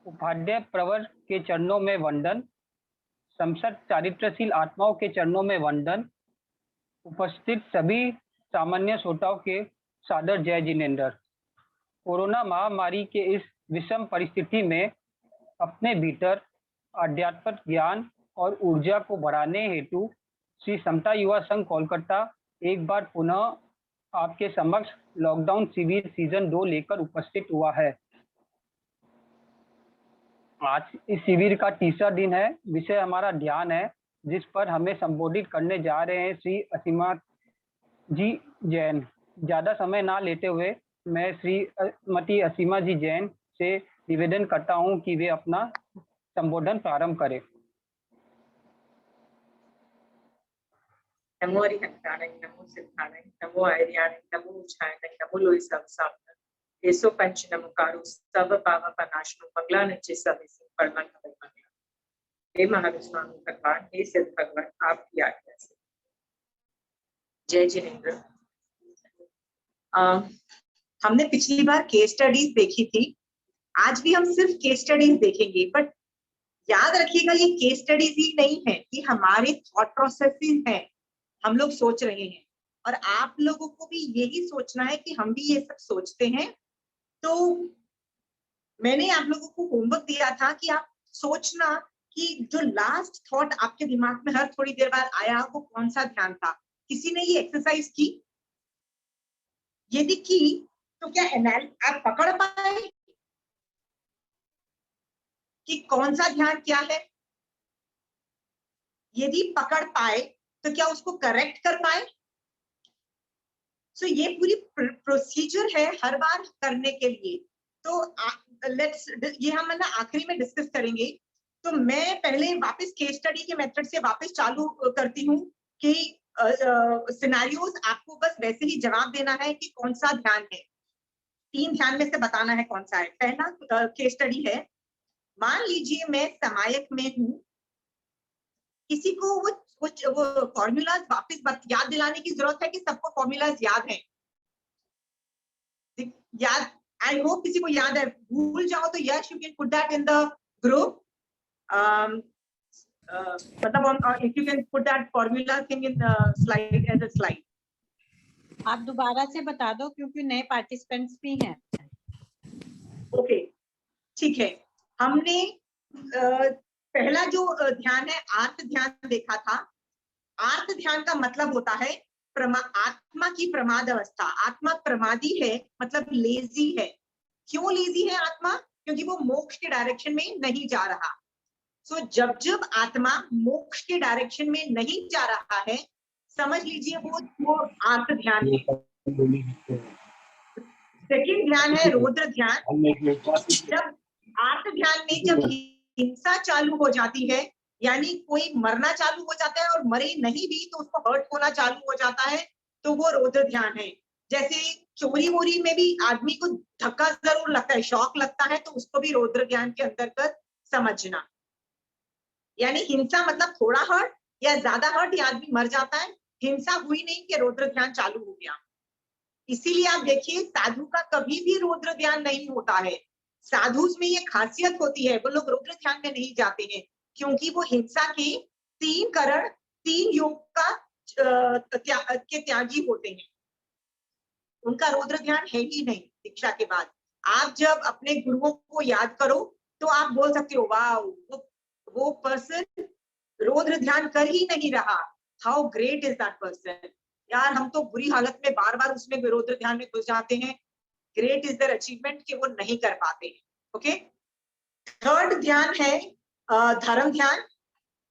उपाध्याय प्रवर के चरणों में वंदन, संसद चारित्रशील आत्माओं के चरणों में वंदन, उपस्थित सभी सामान्य श्रोताओं के सादर जय जिनेन्द्र। कोरोना महामारी के इस विषम परिस्थिति में अपने भीतर आध्यात्मिक ज्ञान और ऊर्जा को बढ़ाने हेतु श्री समता युवा संघ कोलकाता एक बार पुनः आपके समक्ष लॉकडाउन शिविर सीजन 2 लेकर उपस्थित हुआ है। आज इस शिविर का तीसरा दिन है। विषय हमारा ध्यान है, जिस पर हमें संबोधित करने जा रहे हैं श्री असीमा जी जैन। ज्यादा समय ना लेते हुए मैं श्रीमती असीमा जी जैन से निवेदन करता हूं कि वे अपना संबोधन प्रारंभ करें। नमो हरिहंताणं, नमो सिद्धाणं, नमो आर्याणं, नमो उच्छायणं, नमो लोई सर्वसाधनं, येसो पंच नमोकारो सर्व पाप प्रनाशनो मंगलानिचे सविसिं परमं नमः। हे महाविष्णु भगवान, हे सिद्ध भगवान, आपकी आज्ञा से जय जिनेन्द्र। हमने पिछली बार केस स्टडीज देखी थी, आज भी हम सिर्फ केस स्टडीज देखेंगे। बट याद रखिएगा, ये केस स्टडीज ही नहीं है, ये हमारे थॉट प्रोसेसेस हैं। हम लोग सोच रहे हैं और आप लोगों को भी यही सोचना है कि हम भी ये सब सोचते हैं। तो मैंने आप लोगों को होमवर्क दिया था कि आप सोचना कि जो लास्ट थॉट आपके दिमाग में हर थोड़ी देर बाद आया वो कौन सा ध्यान था। किसी ने ये एक्सरसाइज की? यदि की तो क्या आप पकड़ पाए कि कौन सा ध्यान क्या है? यदि पकड़ पाए तो क्या उसको करेक्ट कर पाए? सो ये पूरी प्रोसीजर है हर बार करने के लिए। तो ये हम ना आखिरी में डिस्कस करेंगे। तो मैं पहले वापस केस स्टडी के मेथड से वापस चालू करती हूँ कि सिनेरियोस आपको बस वैसे ही जवाब देना है कि कौन सा ध्यान है। 3 ध्यान में से बताना है कौन सा है। पहला केस स्टडी है, मान लीजिए मैं समायक में हूँ, किसी को वो फॉर्मूलाज वापस याद दिलाने की जरूरत है कि सबको फॉर्मूलाज याद हैं? याद, आई होप किसी को याद है। भूल जाओ तो yes, you can put that in the group. मतलब if you can put that formula thing in slide as a slide. आप दोबारा से बता दो क्योंकि नए पार्टिसिपेंट्स भी हैं। ओके, ठीक है। हमने पहला जो ध्यान है आर्त ध्यान देखा था। आर्त ध्यान का मतलब होता है आत्मा की प्रमाद अवस्था। आत्मा प्रमादी है, मतलब लेजी है। क्यों लेजी है आत्मा? क्योंकि वो मोक्ष के डायरेक्शन में नहीं जा रहा। सो जब जब आत्मा मोक्ष के डायरेक्शन में नहीं जा रहा है, समझ लीजिए वो आर्त ध्यान है। सेकंड ध्यान है रौद्र ध्यान। जब आर्त ध्यान में जब हिंसा चालू हो जाती है, यानी कोई मरना चालू हो जाता है और मरे नहीं भी तो उसको हर्ट होना चालू हो जाता है, तो वो रौद्र ध्यान है। जैसे चोरी वोरी में भी आदमी को धक्का जरूर लगता है, शॉक लगता है, तो उसको भी रौद्र ज्ञान के अंतर्गत समझना। यानी हिंसा मतलब थोड़ा हर्ट या ज्यादा हर्ट, या आदमी मर जाता है, हिंसा हुई नहीं कि रौद्र ध्यान चालू हो गया। इसीलिए आप देखिए, साधु का कभी भी रौद्र ध्यान नहीं होता है। साधु में ये खासियत होती है, वो लोग रौद्र ध्यान में नहीं जाते हैं, क्योंकि वो हिंसा के 3 करण 3 योग का के त्यागी होते हैं। उनका रौद्र ध्यान है ही नहीं। दीक्षा के बाद आप जब अपने गुरुओं को याद करो तो आप बोल सकते हो, वाह, वो पर्सन रौद्र ध्यान कर ही नहीं रहा, how great is that person. यार, हम तो बुरी हालत में बार बार उसमें रौद्र ध्यान में घुस जाते हैं। ग्रेट इज देयर अचीवमेंट कि वो नहीं कर पाते हैं। ओके, थर्ड ध्यान है धर्म ध्यान।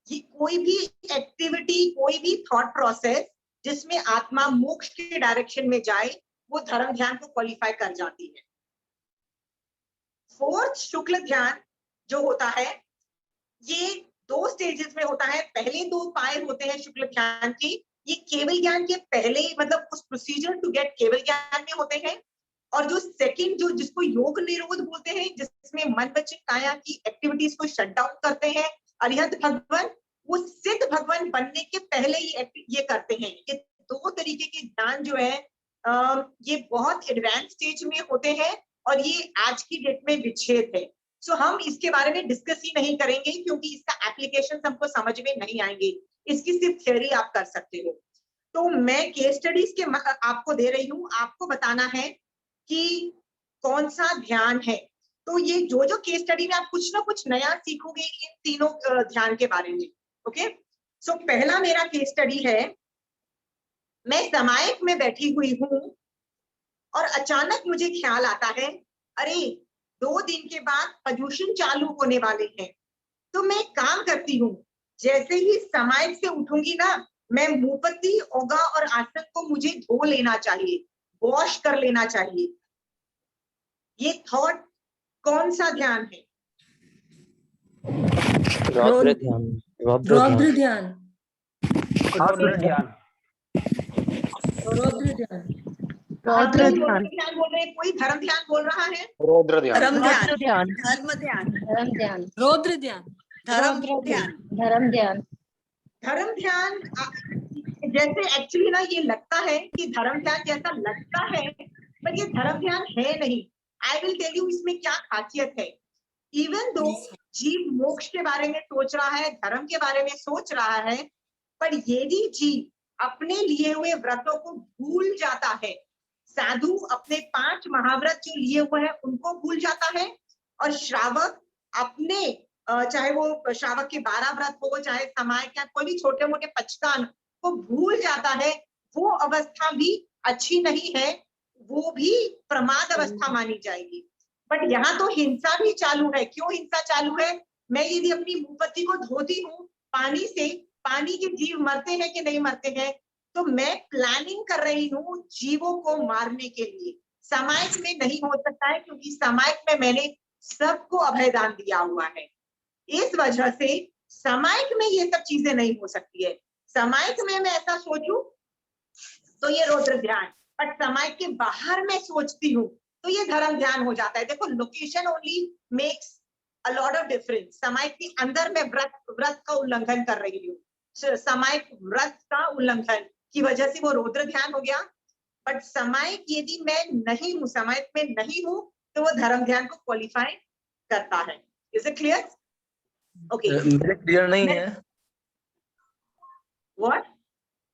ये कोई भी एक्टिविटी, कोई भी थॉट प्रोसेस जिसमें आत्मा मोक्ष के डायरेक्शन में जाए, वो धर्म ध्यान को क्वालिफाई कर जाती है। फोर्थ शुक्ल ध्यान जो होता है, ये 2 स्टेजेस में होता है। पहले 2 पाए होते हैं शुक्ल ध्यान की, ये केवल ज्ञान के पहले, मतलब उस प्रोसीजर टू गेट केवल ज्ञान में होते हैं। और जो सेकंड, जो जिसको योग निरोध बोलते हैं, जिसमें मन वचन काया की एक्टिविटीज को शट डाउन करते हैं अरिहंत भगवान, वो सिद्ध भगवान बनने के पहले ये करते हैं। ये 2 तरीके के ज्ञान जो है ये बहुत एडवांस स्टेज में होते हैं और ये आज की डेट में विच्छेद है। सो हम इसके बारे में डिस्कस ही नहीं करेंगे क्योंकि इसका एप्लीकेशन हमको समझ में नहीं आएंगे, इसकी सिर्फ थ्योरी आप कर सकते हो। तो मैं केस स्टडीज के आपको दे रही हूँ, आपको बताना है कि कौन सा ध्यान है। तो ये जो केस स्टडी में आप कुछ ना कुछ नया सीखोगे इन तीनों ध्यान के बारे में। ओके, सो पहला मेरा केस स्टडी है, मैं समायक में बैठी हुई हूँ और अचानक मुझे ख्याल आता है, अरे 2 दिन के बाद प्रदूषण चालू होने वाले हैं। तो मैं काम करती हूँ, जैसे ही समायक से उठूंगी ना, मैं मुंहपत्ती, ओगा और आसन को मुझे धो लेना चाहिए, वॉश कर लेना चाहिए। ये थॉट कौन सा ध्यान है? रौद्र ध्यान। रौद्र ध्यान। रौद्र ध्यान। रौद्र ध्यान। रौद्र ध्यान बोल रहे हैं, कोई धर्म ध्यान बोल रहा है? रौद्र ध्यान। धर्म ध्यान। धर्म ध्यान। धर्म ध्यान। रौद्र ध्यान। धर्म ध्यान। धर्म ध्यान। धर्म ध्यान जैसे एक्चुअली ना ये लगता है कि धर्म ध्यान जैसा लगता है, पर ये धर्म ध्यान है नहीं। आई विल टेल यू इसमें क्या खासियत है। इवन दो जीव मोक्ष के बारे में सोच रहा है, धर्म के बारे में सोच रहा है, पर यदि जीव अपने लिए हुए व्रतों को भूल जाता है, साधु अपने 5 महाव्रत जो लिए हुए हैं उनको भूल जाता है, और श्रावक अपने चाहे वो श्रावक के 12 व्रत हो, चाहे समाय का कोई भी छोटे मोटे पचकान को भूल जाता है, वो अवस्था भी अच्छी नहीं है, वो भी प्रमाद अवस्था मानी जाएगी। बट यहाँ तो हिंसा भी चालू है। क्यों हिंसा चालू है? मैं यदि अपनी मुंहपत्ती को धोती हूँ पानी से, पानी के जीव मरते हैं कि नहीं मरते हैं, तो मैं प्लानिंग कर रही हूँ जीवों को मारने के लिए। समायक में नहीं हो सकता है क्योंकि समायक में मैंने सबको अभयदान दिया हुआ है। इस वजह से समायक में ये सब चीजें नहीं हो सकती है। समायक में मैं ऐसा सोचूं तो ये रौद्र ध्यान, बट समायक के बाहर मैं सोचती हूँ तो ये धर्म ध्यान हो जाता है। देखो, location only makes a lot of difference. समायक के अंदर मैं व्रत का उल्लंघन कर रही हूँ, समायक व्रत का उल्लंघन की वजह से वो रौद्र ध्यान हो गया। बट समायक यदि मैं नहीं हूँ, समायक में नहीं हूँ, तो वो धर्म ध्यान को क्वालिफाई करता है। Is it clear? ओके, मेरे क्लियर नहीं है। व्हाट?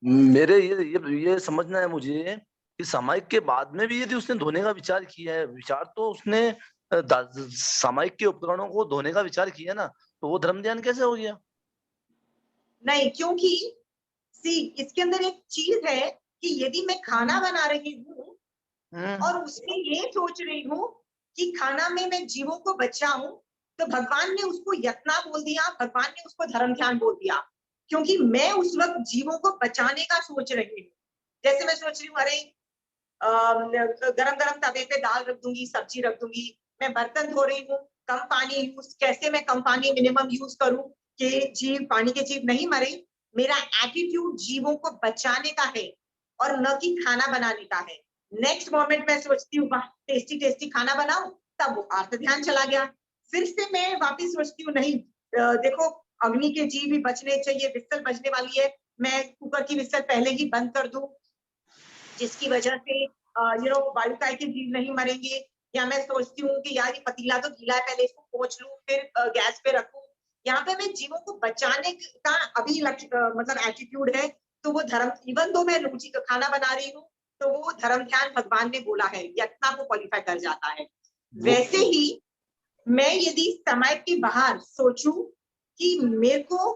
मेरे ये समझना है मुझे कि सामायिक के बाद में भी यदि उसने धोने का विचार किया है, विचार तो उसने सामायिक के उपकरणों को धोने का विचार किया ना, तो वो धर्म ध्यान कैसे हो गया? नहीं, क्योंकि सी इसके अंदर एक चीज है कि यदि मैं खाना बना रही हूँ और उसमें ये सोच रही हूँ कि खाना में मैं जीवों को बचाऊं, तो भगवान ने उसको यत्ना बोल दिया, भगवान ने उसको धर्म ध्यान बोल दिया, क्योंकि मैं उस वक्त जीवों को बचाने का सोच रही हूँ। जैसे मैं सोच रही हूँ, अरे गरम गरम तवे पे दाल रख दूंगी, सब्जी रख दूंगी, मैं बर्तन धो रही हूँ, कम पानी यूज, कैसे मैं कम पानी मिनिमम यूज करूँ कि जीव, पानी के जीव नहीं मरे। मेरा एटीट्यूड जीवों को बचाने का है और न कि खाना बनाने का है। नेक्स्ट मोमेंट मैं सोचती हूँ, वाह टेस्टी टेस्टी खाना बनाऊं, तब वो अर्थ ध्यान चला गया। फिर से मैं वापिस सोचती हूँ, नहीं देखो अग्नि के जीव भी बचने चाहिए, विस्सल बजने वाली है, मैं कुकर की विस्सल पहले ही बंद कर दूं, जिसकी वजह से वायुकाय के जीव नहीं मरेंगे। या मैं सोचती हूँ कि यार ये पतीला तो गीला है, पहले इसको पोंछ लूं, फिर गैस पे रखूं। यहाँ पे मैं जीवों को बचाने का अभी मतलब एटीट्यूड है, तो वो धर्म, इवन दो मैं रुचि का खाना बना रही हूँ, तो वो धर्म ध्यान भगवान ने बोला है, यत्ना को क्वालिफाई कर जाता है। वैसे ही मैं यदि समय के बाहर सोचूं कि मेरे को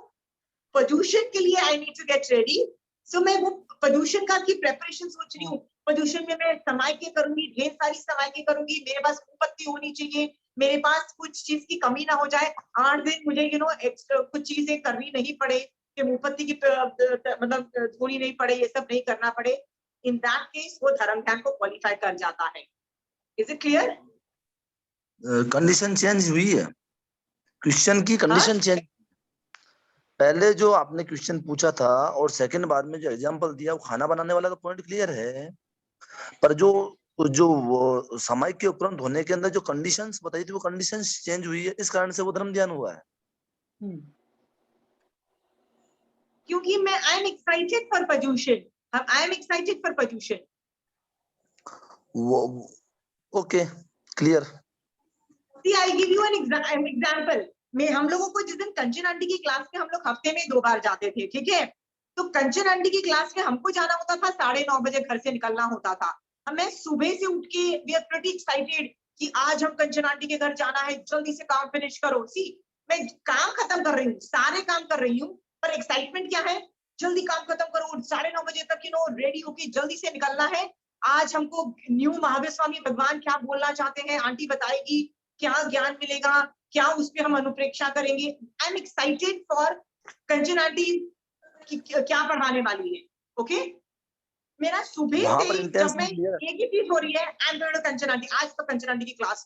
प्रदूषण के लिए I need to get ready, so मैं वो प्रदूषण का की प्रेपरेशन सोच रही हूँ। प्रदूषण में मैं समय के करूंगी, ढेर सारी समय के करूंगी, मेरे पास मुंहपत्ती होनी चाहिए, मेरे पास कुछ चीज की कमी ना हो जाए, 8 दिन मुझे कुछ चीजें करनी नहीं पड़े, कि मुंहपत्ती की मतलब धोनी नहीं पड़े, ये सब नहीं करना पड़े। इन दैट केस वो धर्म ध्यान को क्वालिफाई कर जाता है। Is it clear? Condition change हुई है, क्वेश्चन की कंडीशन चेंज। पहले जो आपने क्वेश्चन पूछा था और सेकंड बार में जो एग्जांपल दिया वो खाना बनाने वाला तो पॉइंट क्लियर है, पर जो वो समय के उपकरण धोने के अंदर जो कंडीशंस बताई थी वो कंडीशंस चेंज हुई है, इस कारण से वो धर्म ध्यान हुआ है। क्योंकि मैं आई एम एक्साइटेड फॉर प्रदूषण, आई एम एक्साइटेड फॉर प्रदूषण। वो okay, clear. See, I give you an example. में हम लोगों को जिस दिन कंचन आंटी की क्लास में हम लोग हफ्ते में 2 बार जाते थे, ठीक है? तो कंचन आंटी की क्लास में हमको जाना होता था 9:30 बजे, घर से निकलना होता था। मैं सुबह से उठ के वी आर प्रीटी एक्साइटेड कि आज हम कंचन आंटी के घर जाना है, जल्दी से काम फिनिश करो। सी, मैं काम खत्म कर रही हूँ, सारे काम कर रही हूँ, पर एक्साइटमेंट क्या है? जल्दी काम खत्म करो, 9:30 बजे तक रेडी होके जल्दी से निकलना है। आज हमको न्यू महावीर स्वामी भगवान क्या बोलना चाहते हैं, आंटी बताएगी, क्या ज्ञान मिलेगा, क्या उस पर हम अनुप्रेक्षा करेंगे। I am excited for Kanchan aunty कि क्या पढ़ाने वाली है। ओके, मेरा सुबह से जब मैं एक ही चीज हो रही है, I am going to Kanchan aunty, आज तो कंचन आंटी की क्लास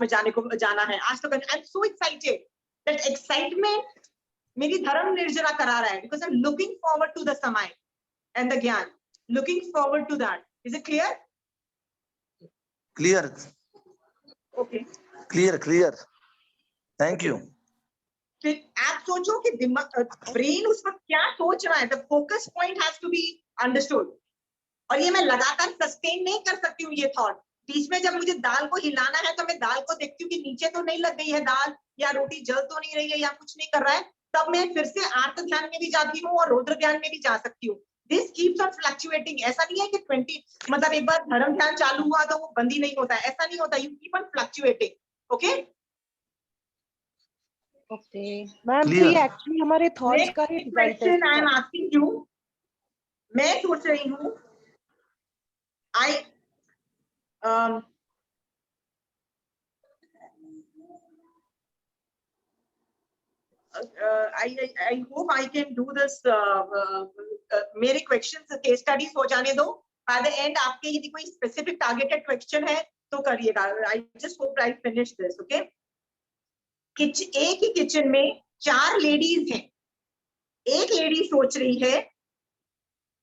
में जाना है, आज तो I am so excited. That excitement मेरी धर्म निर्जरा करा रहा है, because I am looking forward to the समय एंड द ज्ञान, looking forward to that. Is it clear? Clear, okay, clear, thank you. फिर आप सोचो कि दिमाग, ब्रेन उस वक्त क्या सोच रहा है, the focus point has to be understood. और ये मैं लगातार सस्टेन नहीं कर सकती हूँ ये थॉट। बीच में जब मुझे दाल को हिलाना है तो मैं दाल को देखती हूँ कि नीचे तो नहीं लग गई है दाल, या रोटी जल तो नहीं रही है, या कुछ नहीं कर रहा है, तब मैं फिर से आर्त ध्यान में भी जाती हूँ और रौद्र ध्यान में भी जा सकती हूँ। This keeps on fluctuating. ऐसा नहीं है कि 20 मतलब एक बार धर्म ध्यान चालू हुआ तो वो बंद ही नहीं होता है, ऐसा नहीं होता। You keep on fluctuating. Okay okay ma'am, तो ये एक्चुअली हमारे थॉट्स का ही रिजल्ट है। Question I am asking you, मैं सोच रही हूँ I hope I can do this. मेरे क्वेश्चंस केस स्टडीज हो जाने दो, बाय द एंड आपके यदि कोई स्पेसिफिक टारगेटेड क्वेश्चन है तो करिएगा। I just hope I finish this. Okay, एक ही किचन में 4 लेडीज हैं। एक लेडी सोच रही है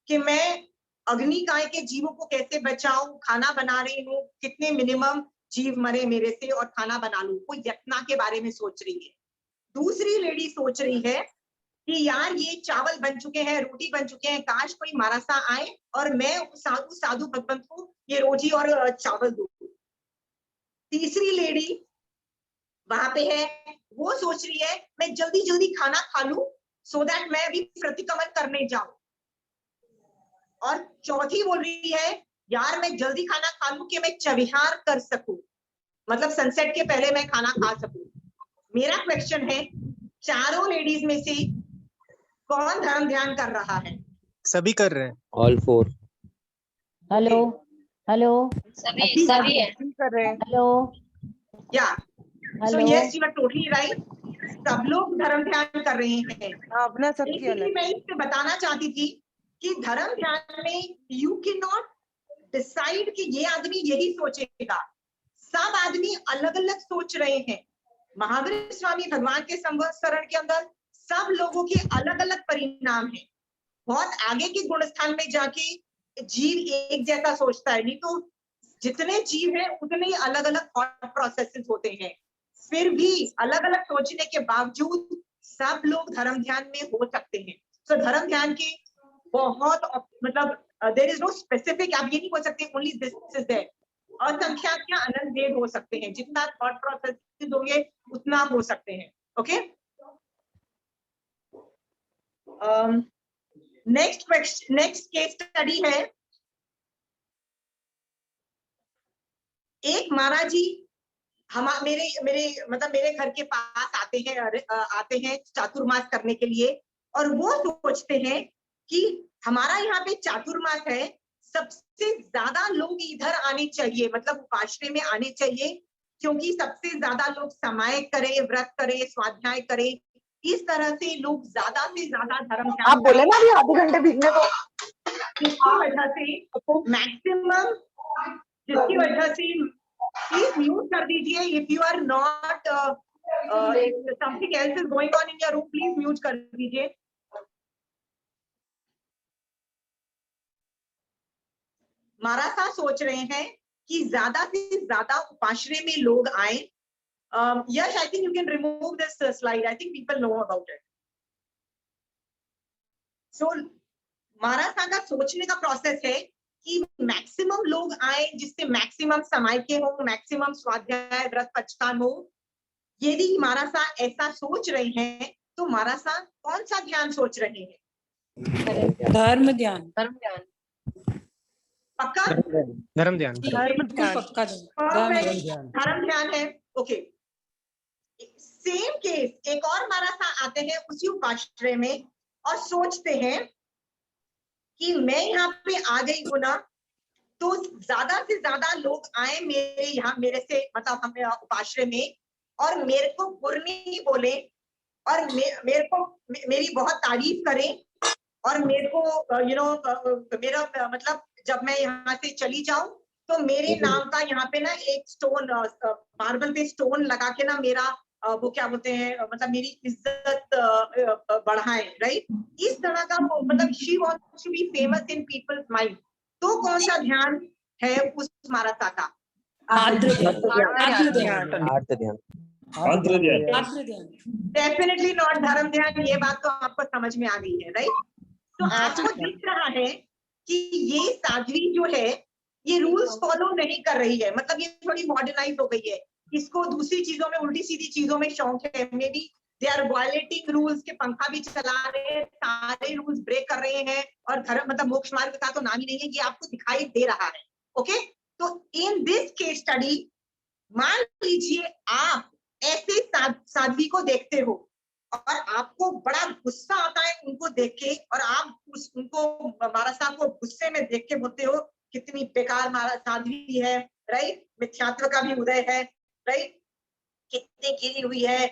कि मैं अग्निकाय के जीवों को कैसे बचाऊं, खाना बना रही हूँ, कितने मिनिमम जीव मरे मेरे से और खाना बना लूं, कोई यत्ना के बारे में सोच रही है। दूसरी लेडी सोच रही है कि यार ये चावल बन चुके हैं, रोटी बन चुके हैं, काश कोई मारासा आए और मैं साधु भगवंत को ये रोटी और चावल दूं। तीसरी लेडी वहां पे है, वो सोच रही है मैं जल्दी जल्दी खाना खा लूं सो दैट मैं अभी प्रतिक्रमण करने जाऊं। और चौथी बोल रही है यार मैं जल्दी खाना खा लूं कि मैं चविहार कर सकूं, मतलब सनसेट के पहले मैं खाना खा सकूं। मेरा क्वेश्चन है, चारों लेडीज में से कौन धर्म ध्यान कर रहा है? सभी कर रहे हैं। ऑल 4। हेलो हेलो सभी कर रहे हैं। Hello yeah so hello yes, you are totally right, सब लोग धर्म ध्यान कर रहे हैं। अपना सबकी Basically, अलग। मैं इससे बताना चाहती थी कि धर्म ध्यान में यू कैन नॉट डिसाइड कि ये आदमी यही सोचेगा। सब आदमी अलग अलग सोच रहे हैं। महावीर स्वामी भगवान के संवत्सरण के अंदर सब लोगों के अलग अलग परिणाम हैं। बहुत आगे के गुण स्थान में जाके जीव एक जैसा सोचता है नहीं, तो जितने जीव हैं उतने ही अलग अलग थॉट प्रोसेसेस होते हैं। फिर भी अलग अलग सोचने के बावजूद सब लोग धर्म ध्यान में हो सकते हैं। तो धर्म ध्यान के बहुत मतलब देयर इज नो स्पेसिफिक, आप ये नहीं बोल सकते ओनली दिस इज देयर। असंख्यात या अनंत भेद हो सकते हैं, जितना थॉट प्रोसेस होंगे उतना हो सकते हैं। ओके, नेक्स्ट केस स्टडी है। एक महाराज जी मेरे घर के पास आते हैं चातुर्मास करने के लिए, और वो सोचते हैं कि हमारा यहाँ पे चातुर्मास है, सबसे ज्यादा लोग इधर आने चाहिए, मतलब उपाश्रय में आने चाहिए, क्योंकि सबसे ज्यादा लोग समाय करे, व्रत करे, स्वाध्याय करे, इस तरह से लोग ज्यादा से ज्यादा धर्म ध्यान। आप बोले ना अभी आधे घंटे भीगने को। जिसकी वजह से मैक्सिमम, जिसकी वजह से प्लीज म्यूट कर दीजिए। If you are not something else is going on in your room, please mute कर दीजिए। मारासा सोच रहे हैं कि ज्यादा से ज्यादा उपाश्रय में लोग आए। Yash, I think you can remove this slide, I think people know about it. So मारासा का सोचने का प्रोसेस है कि मैक्सिमम लोग आए, जिससे मैक्सिमम समय के हो, मैक्सिमम स्वाध्याय व्रत पचकान हो। यदि मारासा ऐसा सोच रहे हैं तो मारासा कौन सा ध्यान सोच रहे हैं? धर्म ध्यान। पक्का? धर्म ध्यान बिल्कुल पक्का Perfect. धर्म ध्यान है। ओके, सेम केस एक और मारासा आते हैं उसी उपाश्रय में और सोचते हैं कि मैं यहाँ पे आ गई हूं ना, तो ज्यादा से ज्यादा लोग आए मेरे यहाँ, मेरे से मतलब हमें उपाश्रय में, और मेरे को गुरनी बोले और मेरे को मेरी बहुत तारीफ करें, और मेरे को मेरा मतलब जब मैं यहाँ से चली जाऊं तो मेरे नाम का यहाँ पे ना एक स्टोन, मार्बल पे स्टोन लगा के ना मेरा वो क्या बोलते हैं, मतलब मेरी इज्जत बढ़ाएं, राइट? इस तरह का मतलब she wants to be famous in people's mind. तो कौन सा ध्यान है उस मारासा का? डेफिनेटली नॉट धर्म ध्यान। ये बात तो आपको समझ में आ गई है, राइट? तो आपको दिख रहा है कि ये साध्वी जो है ये रूल्स फॉलो नहीं कर रही है, मतलब ये थोड़ी मॉडर्नाइज हो गई है, इसको दूसरी चीजों में, उल्टी सीधी चीजों में शौक है। Maybe they are violating rules, के पंखा भी चला रहे हैं, सारे रूल्स ब्रेक कर रहे हैं, और धर्म मतलब मोक्ष मार्ग का तो नाम ही नहीं है, ये आपको दिखाई दे रहा है। ओके, तो इन दिस केस स्टडी मान लीजिए आप ऐसे साध्वी को देखते हो और आपको बड़ा गुस्सा आता है उनको देख के, और आप उनको मारासा को गुस्से में देख के बोलते हो कितनी बेकार मारा साध्वी है, राइट? मिथ्यात्व का भी उदय है, राइट? कितनी गिरी हुई है,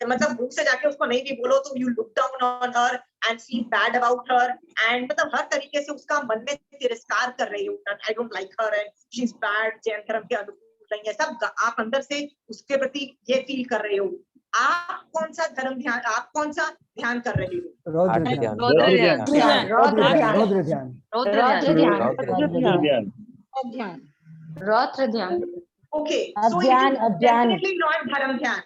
मतलब मुंह से जाके उसको नहीं भी बोलो तो you look down on her and feel bad about her, and मतलब हर तरीके से उसका मन में तिरस्कार कर रही हो, I don't like her and she is bad, Jain धर्म के अनुकूल नहीं है, सब आप अंदर से उसके प्रति ये फील कर रहे हो। आप कौन सा धर्म ध्यान, आप कौन सा ध्यान कर रहे हो? रौद्र ध्यान। Okay, so अज्ञान, it is अज्ञान। definitely not धर्म ध्यान.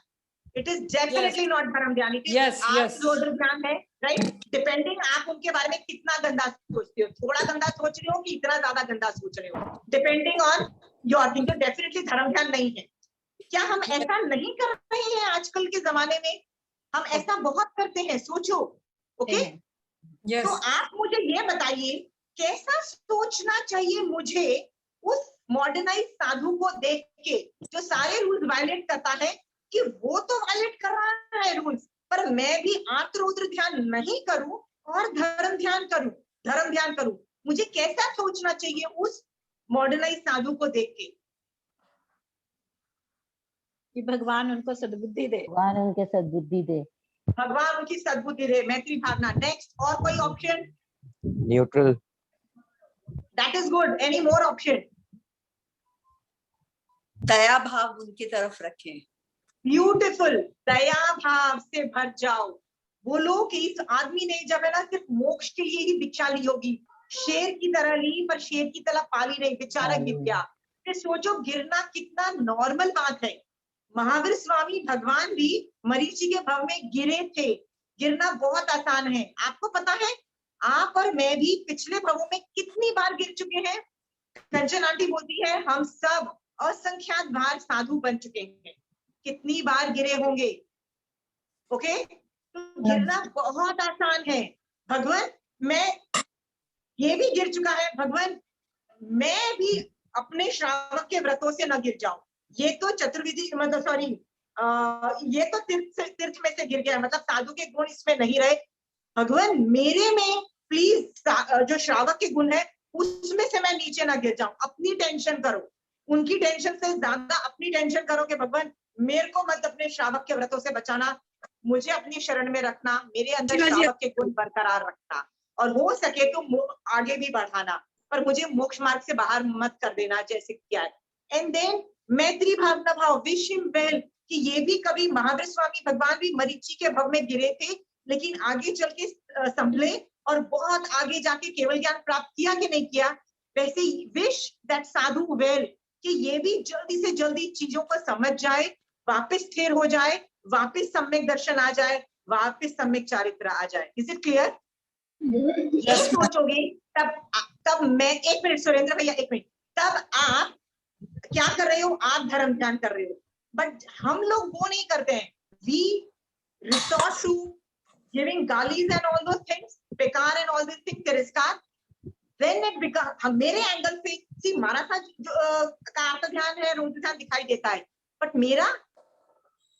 It is definitely not धर्म ध्यान. It is आप रौद्र ध्यान है, right? Depending आप उनके बारे में कितना गंदा सोचते हो, थोड़ा गंदा सोच रहे हो कि इतना ज्यादा गंदा सोच रहे हो, depending on your thing. तो definitely धर्म ध्यान नहीं है। क्या हम ऐसा नहीं कर रहे हैं आजकल के जमाने में? हम ऐसा बहुत करते हैं, सोचो। ओके, तो आप मुझे ये बताइए कैसा सोचना चाहिए मुझे उस मॉडर्नाइज साधु को देख के जो सारे रूल्स वायलेट करता है, कि वो तो वायलेट कर रहा है रूल्स, पर मैं भी आत्म ध्यान नहीं करूं और धर्म ध्यान करूं। मुझे कैसा सोचना चाहिए उस मॉडर्नाइज साधु को देख के? कि भगवान उनको सद्बुद्धि दे। भगवान उनके सद्बुद्धि दे। भगवान उनकी सद्बुद्धि दे, मैत्री भावना। नेक्स्ट, और कोई option? Neutral. That is good. Any more option? दया भाव उनकी तरफ रखें। ब्यूटीफुल, दया भाव से भर जाओ। बोलो कि इस आदमी ने जब है ना सिर्फ मोक्ष के लिए ही भिक्षा ली होगी, शेर की तरह ली, पर शेर की तरह पाली नहीं, बेचारा गिर गया। सोचो गिरना कितना नॉर्मल बात है। महावीर स्वामी भगवान भी मरीचि के भव में गिरे थे, गिरना बहुत आसान है। आपको पता है आप और मैं भी पिछले भवों में कितनी बार गिर चुके हैं। कंचन आंटी बोलती है हम सब असंख्यात बार साधु बन चुके हैं, कितनी बार गिरे होंगे। ओके, तो गिरना बहुत आसान है। भगवान मैं ये भी गिर चुका है, भगवान मैं भी अपने श्रावक के व्रतों से न गिर जाऊं। ये तो चतुर्विधि मतलब सॉरी ये तो तीर्थ में से गिर गया, मतलब साधु के गुण इसमें नहीं रहे। भगवान मेरे में प्लीज जो श्रावक के गुण है उसमें से मैं नीचे ना गिर जाऊं। अपनी टेंशन करो, उनकी टेंशन से ज्यादा अपनी टेंशन करो कि भगवान मेरे को मत अपने श्रावक के व्रतों से बचाना, मुझे अपनी शरण में रखना, मेरे अंदर श्रावक के गुण बरकरार रखना, और हो सके तो आगे भी बढ़ाना, पर मुझे मोक्ष मार्ग से बाहर मत कर देना जैसे किया है। एंड देन मैत्री भावना भाव, विश हिम वेल, कि ये भी कभी महावीर स्वामी भगवान भी मरीचि के भव में गिरे थे, लेकिन आगे चल के संभले और बहुत आगे जाके केवल ज्ञान प्राप्त किया कि नहीं किया। वैसे ही विश दैट साधु वेल, कि ये भी जल्दी से जल्दी चीजों को समझ जाए, वापस स्थिर हो जाए, वापस सम्यक दर्शन आ जाए, वापस सम्यक चारित्र आ जाए। Is it clear? ये सोचोगे तब तब मैं, एक मिनट सुरेंद्र भैया, एक मिनट, तब आप क्या कर रहे हो, आप धर्म ध्यान कर रहे हो, बट हम लोग वो नहीं करते हैं. वी रिसोर्ट टू गिविंग गालीज एंड ऑल दोस थिंग्स, बेकार एंड ऑल दिस थिंग्स, तिरस्कार. Then it becomes, मेरे एंगल से सी हमारा सा का अर्थ ध्यान है, रुद्र ध्यान दिखाई देता है, बट मेरा,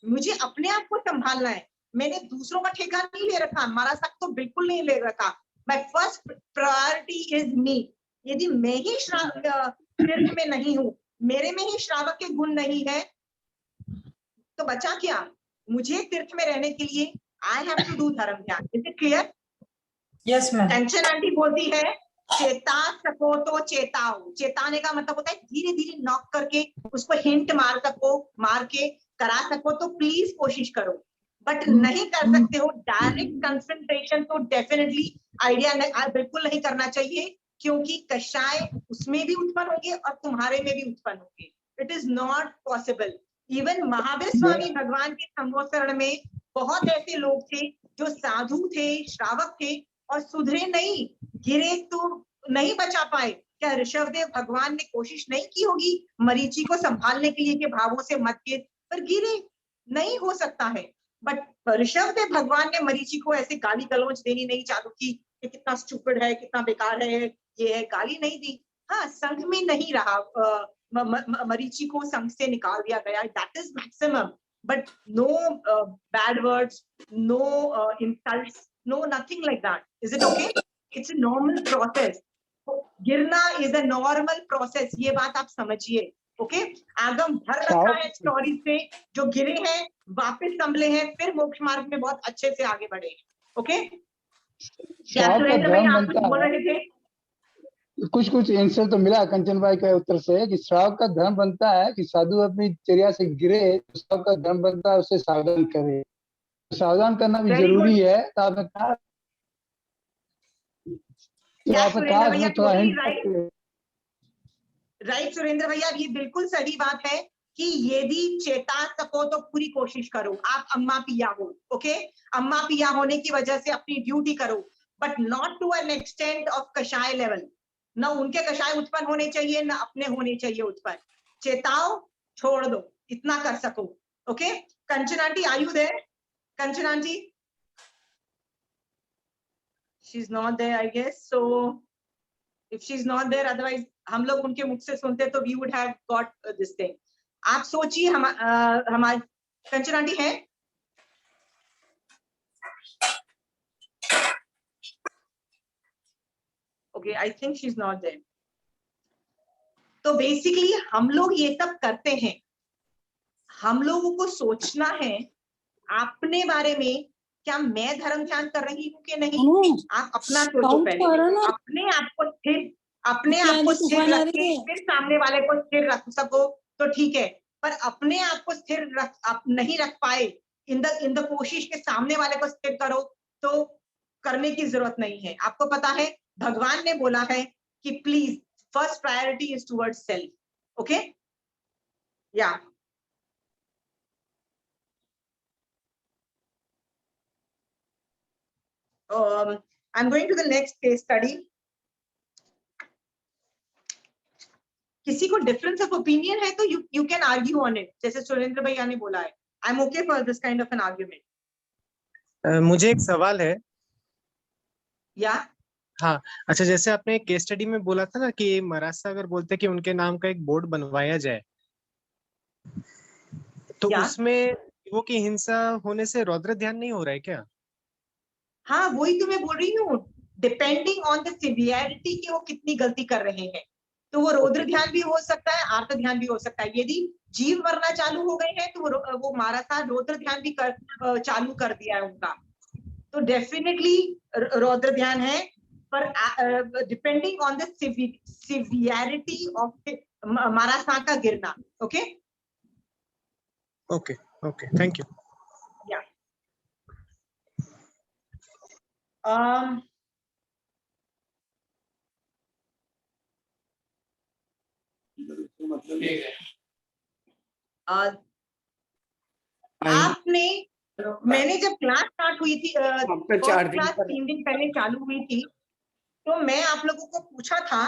मुझे अपने आप को संभालना है. मैंने दूसरों का ठेका नहीं ले रखा, हमारा सा तो बिल्कुल नहीं ले रखा. My first priority is me. यदि मैं ही तीर्थ में नहीं हूँ, मेरे में ही श्रावक के गुण नहीं है, तो बचा क्या. मुझे तीर्थ में रहने के लिए आई हैव टू डू धर्म ध्यान. Is it clear? Yes ma'am. Kanchan aunty बोलती है चेता सको तो चेताओ. चेताने का मतलब होता है धीरे धीरे नॉक करके उसको हिंट मार सको, मार के करा सको तो प्लीज कोशिश करो. बट नहीं कर सकते हो डायरेक्ट कंसंट्रेशन, तो डेफिनेटली आइडिया बिल्कुल नहीं करना चाहिए, क्योंकि कषाय उसमें भी उत्पन्न होंगे और तुम्हारे में भी उत्पन्न होंगे. It is not possible. Even Mahavir Swami भगवान के संवत्सरण में बहुत ऐसे लोग थे जो साधु थे, श्रावक थे, और सुधरे नहीं, गिरे तो नहीं बचा पाए. क्या ऋषभदेव भगवान ने कोशिश नहीं की होगी मरीचि को संभालने के लिए कि भावों से मत गिर, पर गिरे. नहीं हो सकता है. बट ऋषभदेव भगवान ने मरीचि को ऐसे गाली गलौज देनी नहीं चालू की कि कितना स्टूपिड है, कितना बेकार है, ये है, गाली नहीं दी. हाँ, संघ में नहीं रहा, मरीचि को संघ से निकाल दिया गया, that is maximum. But no bad words, no insults, no nothing like that. Is it okay? It's a normal process. गिरना is a normal process. ये बात आप समझिए. ओके, आगम भर रखा है स्टोरी से, जो गिरे हैं वापस संभले हैं, फिर मोक्ष मार्ग में बहुत अच्छे से आगे बढ़े हैं. ओके, सुरेंद्र भाई आप कुछ बोल रहे थे? कुछ आंसर तो मिला कंचन भाई के उत्तर से कि श्रावक का धर्म बनता है कि साधु अपनी चर्या से गिरे तो श्रावक का धर्म बनता है उसे सावधान करे. सावधान करना भी जरूरी है. तो आपने कहा राइट सुरेंद्र भैया, ये बिल्कुल सही बात है कि यदि चेता सको तो पूरी कोशिश करो. आप अम्मा पिया हो, ओके, अम्मा पिया होने की वजह से अपनी ड्यूटी करो, but not to an extent of कषाय लेवल. न उनके कषाय उत्पन्न होने चाहिए, न अपने होने चाहिए उत्पन्न. चेताओ, छोड़ दो, इतना कर सको. Okay, Kanchan aunty are you there? Kanchan aunty? She's not there, I guess. So if she's not there, otherwise हम लोग उनके मुख से सुनते तो we would have got this thing. आप सोचिए, हमारे कंचन आंटी है? Okay, I think she's not there. तो बेसिकली हम लोग ये सब करते हैं. हम लोगों को सोचना है अपने बारे में, क्या मैं धर्म ध्यान कर रही हूँ कि नहीं. आप अपना सोचो पहले, अपने आप को स्थिर रख के फिर सामने वाले को स्थिर रख सको तो ठीक है, पर अपने आप को स्थिर नहीं रख पाए, इन द कोशिश के सामने वाले को स्थिर करो, तो करने की जरूरत नहीं है. आपको पता है भगवान ने बोला है कि please first priority is towards self. Okay, या I'm going to the next case study. किसी को difference of opinion है तो you can argue on it. जैसे सुरेंद्र भैया ने बोला है, I'm okay for this kind of an argument. मुझे एक सवाल है. या हाँ, अच्छा, जैसे आपने एक केस स्टडी में बोला था ना कि महाराज अगर बोलते कि उनके नाम का एक बोर्ड बनवाया जाए, तो उसमें वो की हिंसा होने से रौद्र ध्यान नहीं हो रहा है क्या? हाँ, वही तो मैं बोल रही हूँ, डिपेंडिंग ऑन द सिवियरिटी कि वो कितनी गलती कर रहे हैं, तो वो रौद्र ध्यान भी हो सकता है, आर्त ध्यान भी हो सकता है. यदि जीव मरना चालू हो गए हैं तो वो मारा था, रौद्र ध्यान भी चालू कर दिया है उनका, तो डेफिनेटली रौद्र ध्यान है, पर depending on the severity of मारा का गिरना. Okay okay okay, thank you. आपने, मैंने जब क्लास स्टार्ट हुई थी, क्लास 3 दिन पहले चालू हुई थी, तो मैं आप लोगों को पूछा था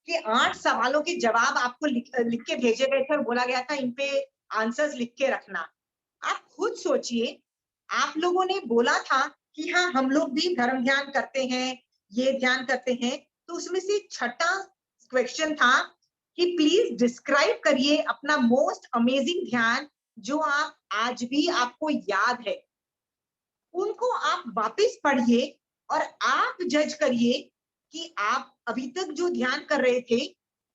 कि 8 सवालों के जवाब आपको लिख के भेजे गए थे और बोला गया था इन पे आंसर्स लिख के रखना। आप खुद सोचिए, आप लोगों ने बोला था कि हाँ हम लोग भी धर्म ध्यान करते हैं, ये ध्यान करते हैं, तो उसमें से छठा क्वेश्चन था कि प्लीज डिस्क्राइब करिए अपना मोस्ट अमेजिंग ध्यान जो आप आज भी आपको याद है। उनको आप वापस पढ़िए और आप जज करिए कि आप अभी तक जो ध्यान कर रहे थे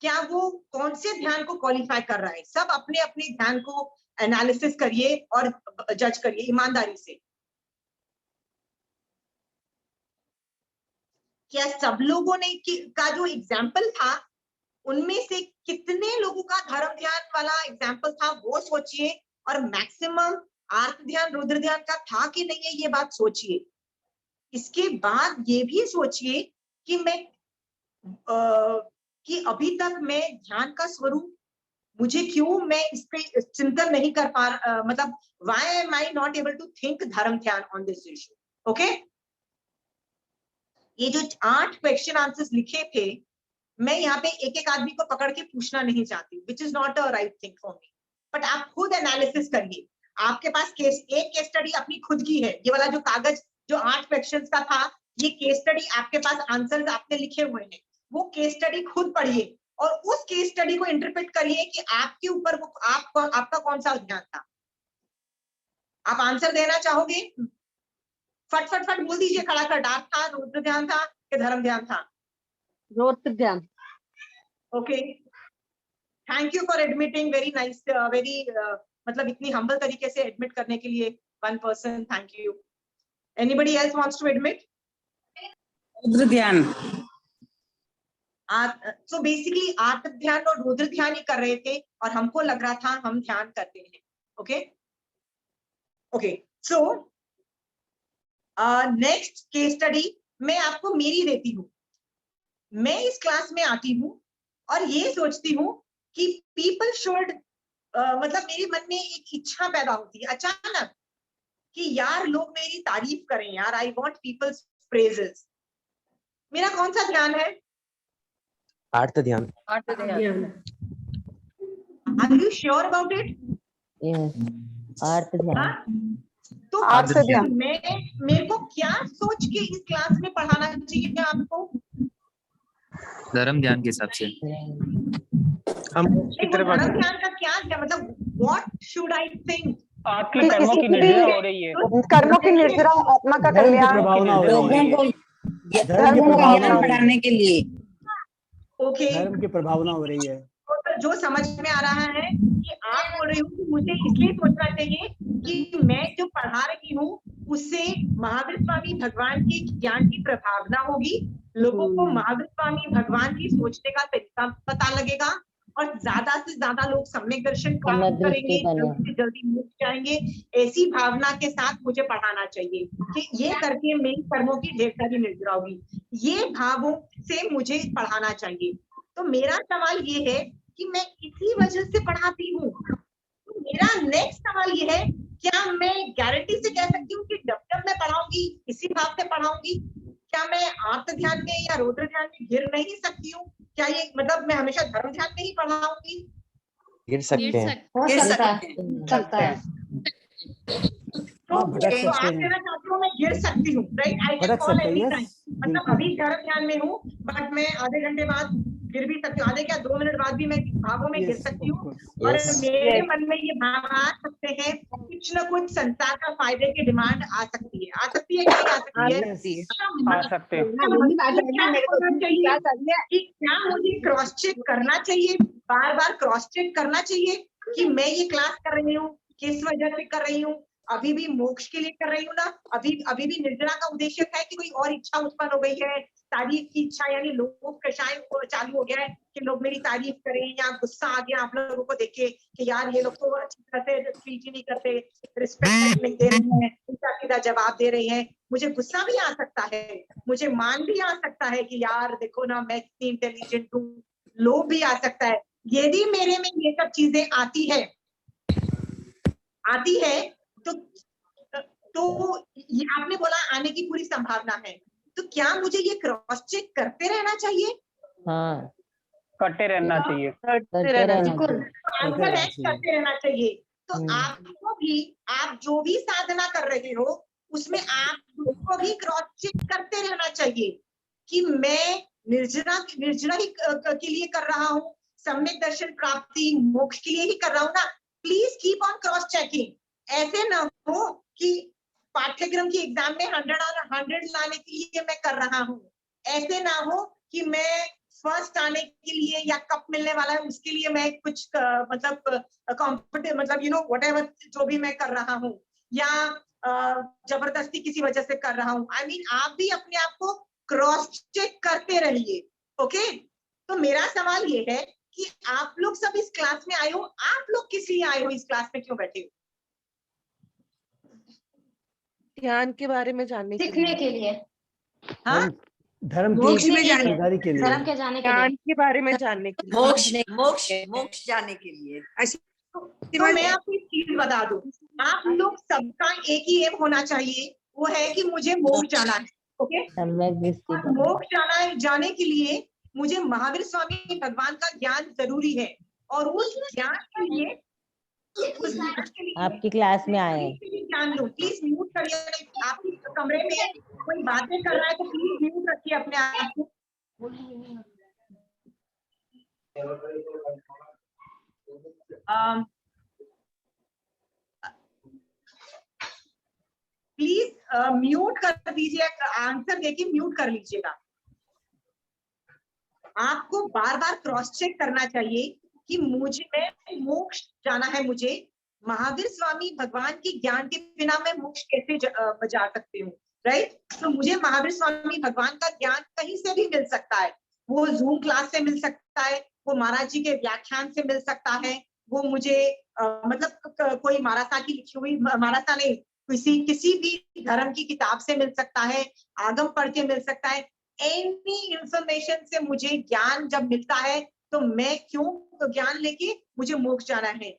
क्या वो कौन से ध्यान को क्वालिफाई कर रहा है। सब अपने अपने ध्यान को एनालिसिस करिए और जज करिए ईमानदारी से। क्या सब लोगों ने का जो एग्जाम्पल था उनमें से कितने लोगों का धर्म ध्यान वाला एग्जाम्पल था वो सोचिए, और मैक्सिमम आर्त ध्यान रुद्र ध्यान का था कि नहीं है ये बात सोचिए। इसके बाद ये भी सोचिए कि कि अभी तक मैं ध्यान का स्वरूप मुझे क्यों मैं इस पे चिंतन नहीं कर पा मतलब why am I not able to think धर्म ध्यान on this issue? ओके ये जो 8 क्वेश्चन आंसर्स लिखे थे, मैं यहाँ पे एक एक आदमी को पकड़ के पूछना नहीं चाहती, which is not a right thing for me, but आप खुद एनालिसिस करिए। आपके पास एक केस स्टडी अपनी खुद की है, ये वाला जो कागज जो 8 क्वेश्चंस का था, ये केस स्टडी आपके पास आंसर्स आपने लिखे हुए हैं, वो केस स्टडी खुद पढ़िए और उस केस स्टडी को इंटरप्रेट करिए कि आपके ऊपर वो आपका कौन सा ध्यान था। आप आंसर देना चाहोगे? फट फट फट बोल दीजिए खड़ा कर, डार्क था, रुद्र ध्यान था कि धर्म ध्यान था? रुद्र ध्यान। Okay, thank you for admitting, very nice, very मतलब इतनी हम्बल तरीके से एडमिट करने के लिए one person, thank you. Anybody else wants to admit? Rudra ध्यान। सो बेसिकली आत्म ध्यान और रुद्र ध्यान ही कर रहे थे और हमको लग रहा था हम ध्यान करते हैं। Okay okay, so next case study मैं आपको मेरी देती हूँ। मैं इस क्लास में आती हूँ और ये सोचती हूँ कि पीपल शुड मतलब मेरे मन में एक इच्छा पैदा होती है अचानक कि यार लोग मेरी तारीफ करें यार, आई वॉन्ट पीपल्स प्रेजेस। मेरा कौन सा ध्यान है? आर्त ध्यान। Are you sure about it? Yes, आर्त ध्यान। तो आर्त ध्यान। मेरे को क्या सोच के इस क्लास में पढ़ाना चाहिए आपको? धर्म ध्यान के हिसाब से हम की तरफ आ धर्म ध्यान का क्या मतलब व्हाट शुड आई थिंक? आपके कर्मों की निर्जरा हो रही है। कर्मों की निर्जरा, आत्मा का कल्याण, लोगों को धर्म की ज्ञान बढ़ाने के लिए। ओके, धर्म की प्रभावना हो रही है। तो जो समझ में आ रहा है कि आप बोल रही हूँ कि मुझे इसलिए सोचना चाहिए कि मैं जो पढ़ा रही हूँ उससे महावीर स्वामी भगवान के ज्ञान की प्रभावना होगी, लोगों को महावीर स्वामी भगवान की सोचने का तरीका पता लगेगा और ज्यादा से ज्यादा लोग सम्यक दर्शन प्राप्त करेंगे, जल्दी से जल्दी मुक्त जाएंगे। ऐसी भावना के साथ मुझे पढ़ाना चाहिए कि ये करके मेरी कर्मों की ढेर सारी निर्जरा होगी, ये भावों से मुझे पढ़ाना चाहिए। तो मेरा सवाल ये है कि मैं इसी वजह से पढ़ाती हूँ। तो मेरा नेक्स्ट सवाल ये है, क्या मैं गारंटी से कह सकती हूँ कि जब तक मैं पढ़ाऊंगी इसी भाव से पढ़ाऊंगी? क्या मैं आर्त ध्यान में या रुद्र ध्यान में गिर नहीं सकती हूँ? क्या ये मतलब मैं हमेशा धर्म ध्यान में ही पढ़ाऊंगी? गिर सकते हैं। गिर सकते हैं। तो आप कहना चाहते हो मैं गिर सकती हूँ, right? I can fall any time. मतलब अभी धर्म ध्यान में हूँ बट मैं आधे घंटे बाद गिर भी सकती हूँ, आधे क्या 2 मिनट बाद भी मैं भावों में गिर सकती हूँ। और मेरे मन में ये भाव आ सकते हैं, कुछ न कुछ संसार का फायदे की डिमांड आ सकती है, आ सकती है कि नहीं आ सकती है? आ सकते हैं। क्या मुझे क्रॉस चेक करना चाहिए, बार बार क्रॉस चेक करना चाहिए कि मैं ये क्लास कर रही हूँ किस वजह से कर रही हूँ? अभी भी मोक्ष के लिए कर रही हूँ ना? अभी भी निर्जरा का उद्देश्य है कि कोई और इच्छा उत्पन्न हो गई है, तारीफ की इच्छा, यानी लोगों का शायद चालू हो गया है कि लोग मेरी तारीफ करें, या गुस्सा आ गया आप लोगों को देख के कि यार ये लोग तो अच्छी तरह से ट्रीट ही नहीं करते, रिस्पेक्ट नहीं दे रहे हैं, उल्टा सीधा जवाब दे रहे हैं। मुझे गुस्सा भी आ सकता है, मुझे मान भी आ सकता है कि यार देखो ना मैं कितनी इंटेलिजेंट हूँ, लोभ भी आ सकता है। यदि मेरे में ये सब चीजें आती है तो ये आपने बोला आने की पूरी संभावना है, तो क्या मुझे ये क्रॉस चेक करते रहना चाहिए? हाँ करते रहना चाहिए। करते रहना चाहिए। आंसर है करते रहना चाहिए। तो हम्म। आपको भी, आप जो भी साधना कर रहे हो उसमें आपको भी क्रॉस चेक करते रहना चाहिए कि मैं निर्जरा ही के लिए कर रहा हूँ, सम्यक दर्शन प्राप्ति मोक्ष के लिए ही कर रहा हूँ ना। Please keep on cross checking. ऐसे ना हो कि पाठ्यक्रम की एग्जाम में 100 लाने के लिए मैं कर रहा हूँ, ऐसे ना हो कि मैं फर्स्ट आने के लिए या कप मिलने वाला है उसके लिए मैं कुछ मतलब कॉम्पिटिटिव मतलब व्हाटएवर जो भी मैं कर रहा हूँ, या जबरदस्ती किसी वजह से कर रहा हूँ। आई मीन आप भी अपने आप को क्रॉस चेक करते रहिए। ओके, तो मेरा सवाल ये है कि आप लोग सब इस क्लास में आए हो, आप लोग किस लिए आए हो, इस क्लास में क्यों बैठे हो? ध्यान के बारे में जानने के सीखने लिए। के लिए, हाँ, धर्म मोक्ष की में जाने जानकारी के लिए। धर्म के जाने के लिए, ज्ञान के बारे में जानने के लिए। मोक्ष जाने के लिए। तो मैं आपको एक चीज बता दूं, आप लोग सबका एक ही एम होना चाहिए, वो है कि मुझे मोक्ष जाना है। ओके, सम्यक दृष्टि और मोक्ष जाने के लिए मुझे महावीर स्वामी भगवान का ज्ञान जरूरी है, और उस ज्ञान के लिए आपकी क्लास में आए हैं। ज्ञान लो। प्लीज म्यूट करिए, आप इस कमरे में कोई बातें कर रहा है तो प्लीज म्यूट रखिए अपने आप को। प्लीज म्यूट कर दीजिए, आंसर देके म्यूट कर लीजिएगा। आपको बार बार क्रॉस चेक करना चाहिए कि मुझे मैं मोक्ष जाना है, मुझे महावीर स्वामी भगवान के ज्ञान के बिना मैं मोक्ष कैसे जा सकती हूँ, राइट? तो मुझे महावीर स्वामी भगवान का ज्ञान कहीं से भी मिल सकता है, वो जूम क्लास से मिल सकता है, वो महाराज जी के व्याख्यान से मिल सकता है, वो मुझे मतलब कोई महाराजा की लिखी हुई, महाराजा नहीं, किसी भी धर्म की किताब से मिल सकता है, आगम पढ़ के मिल सकता है। एनी इंफॉर्मेशन से मुझे ज्ञान जब मिलता है तो मैं क्यों ज्ञान लेके मुझे मोक्ष जाना है,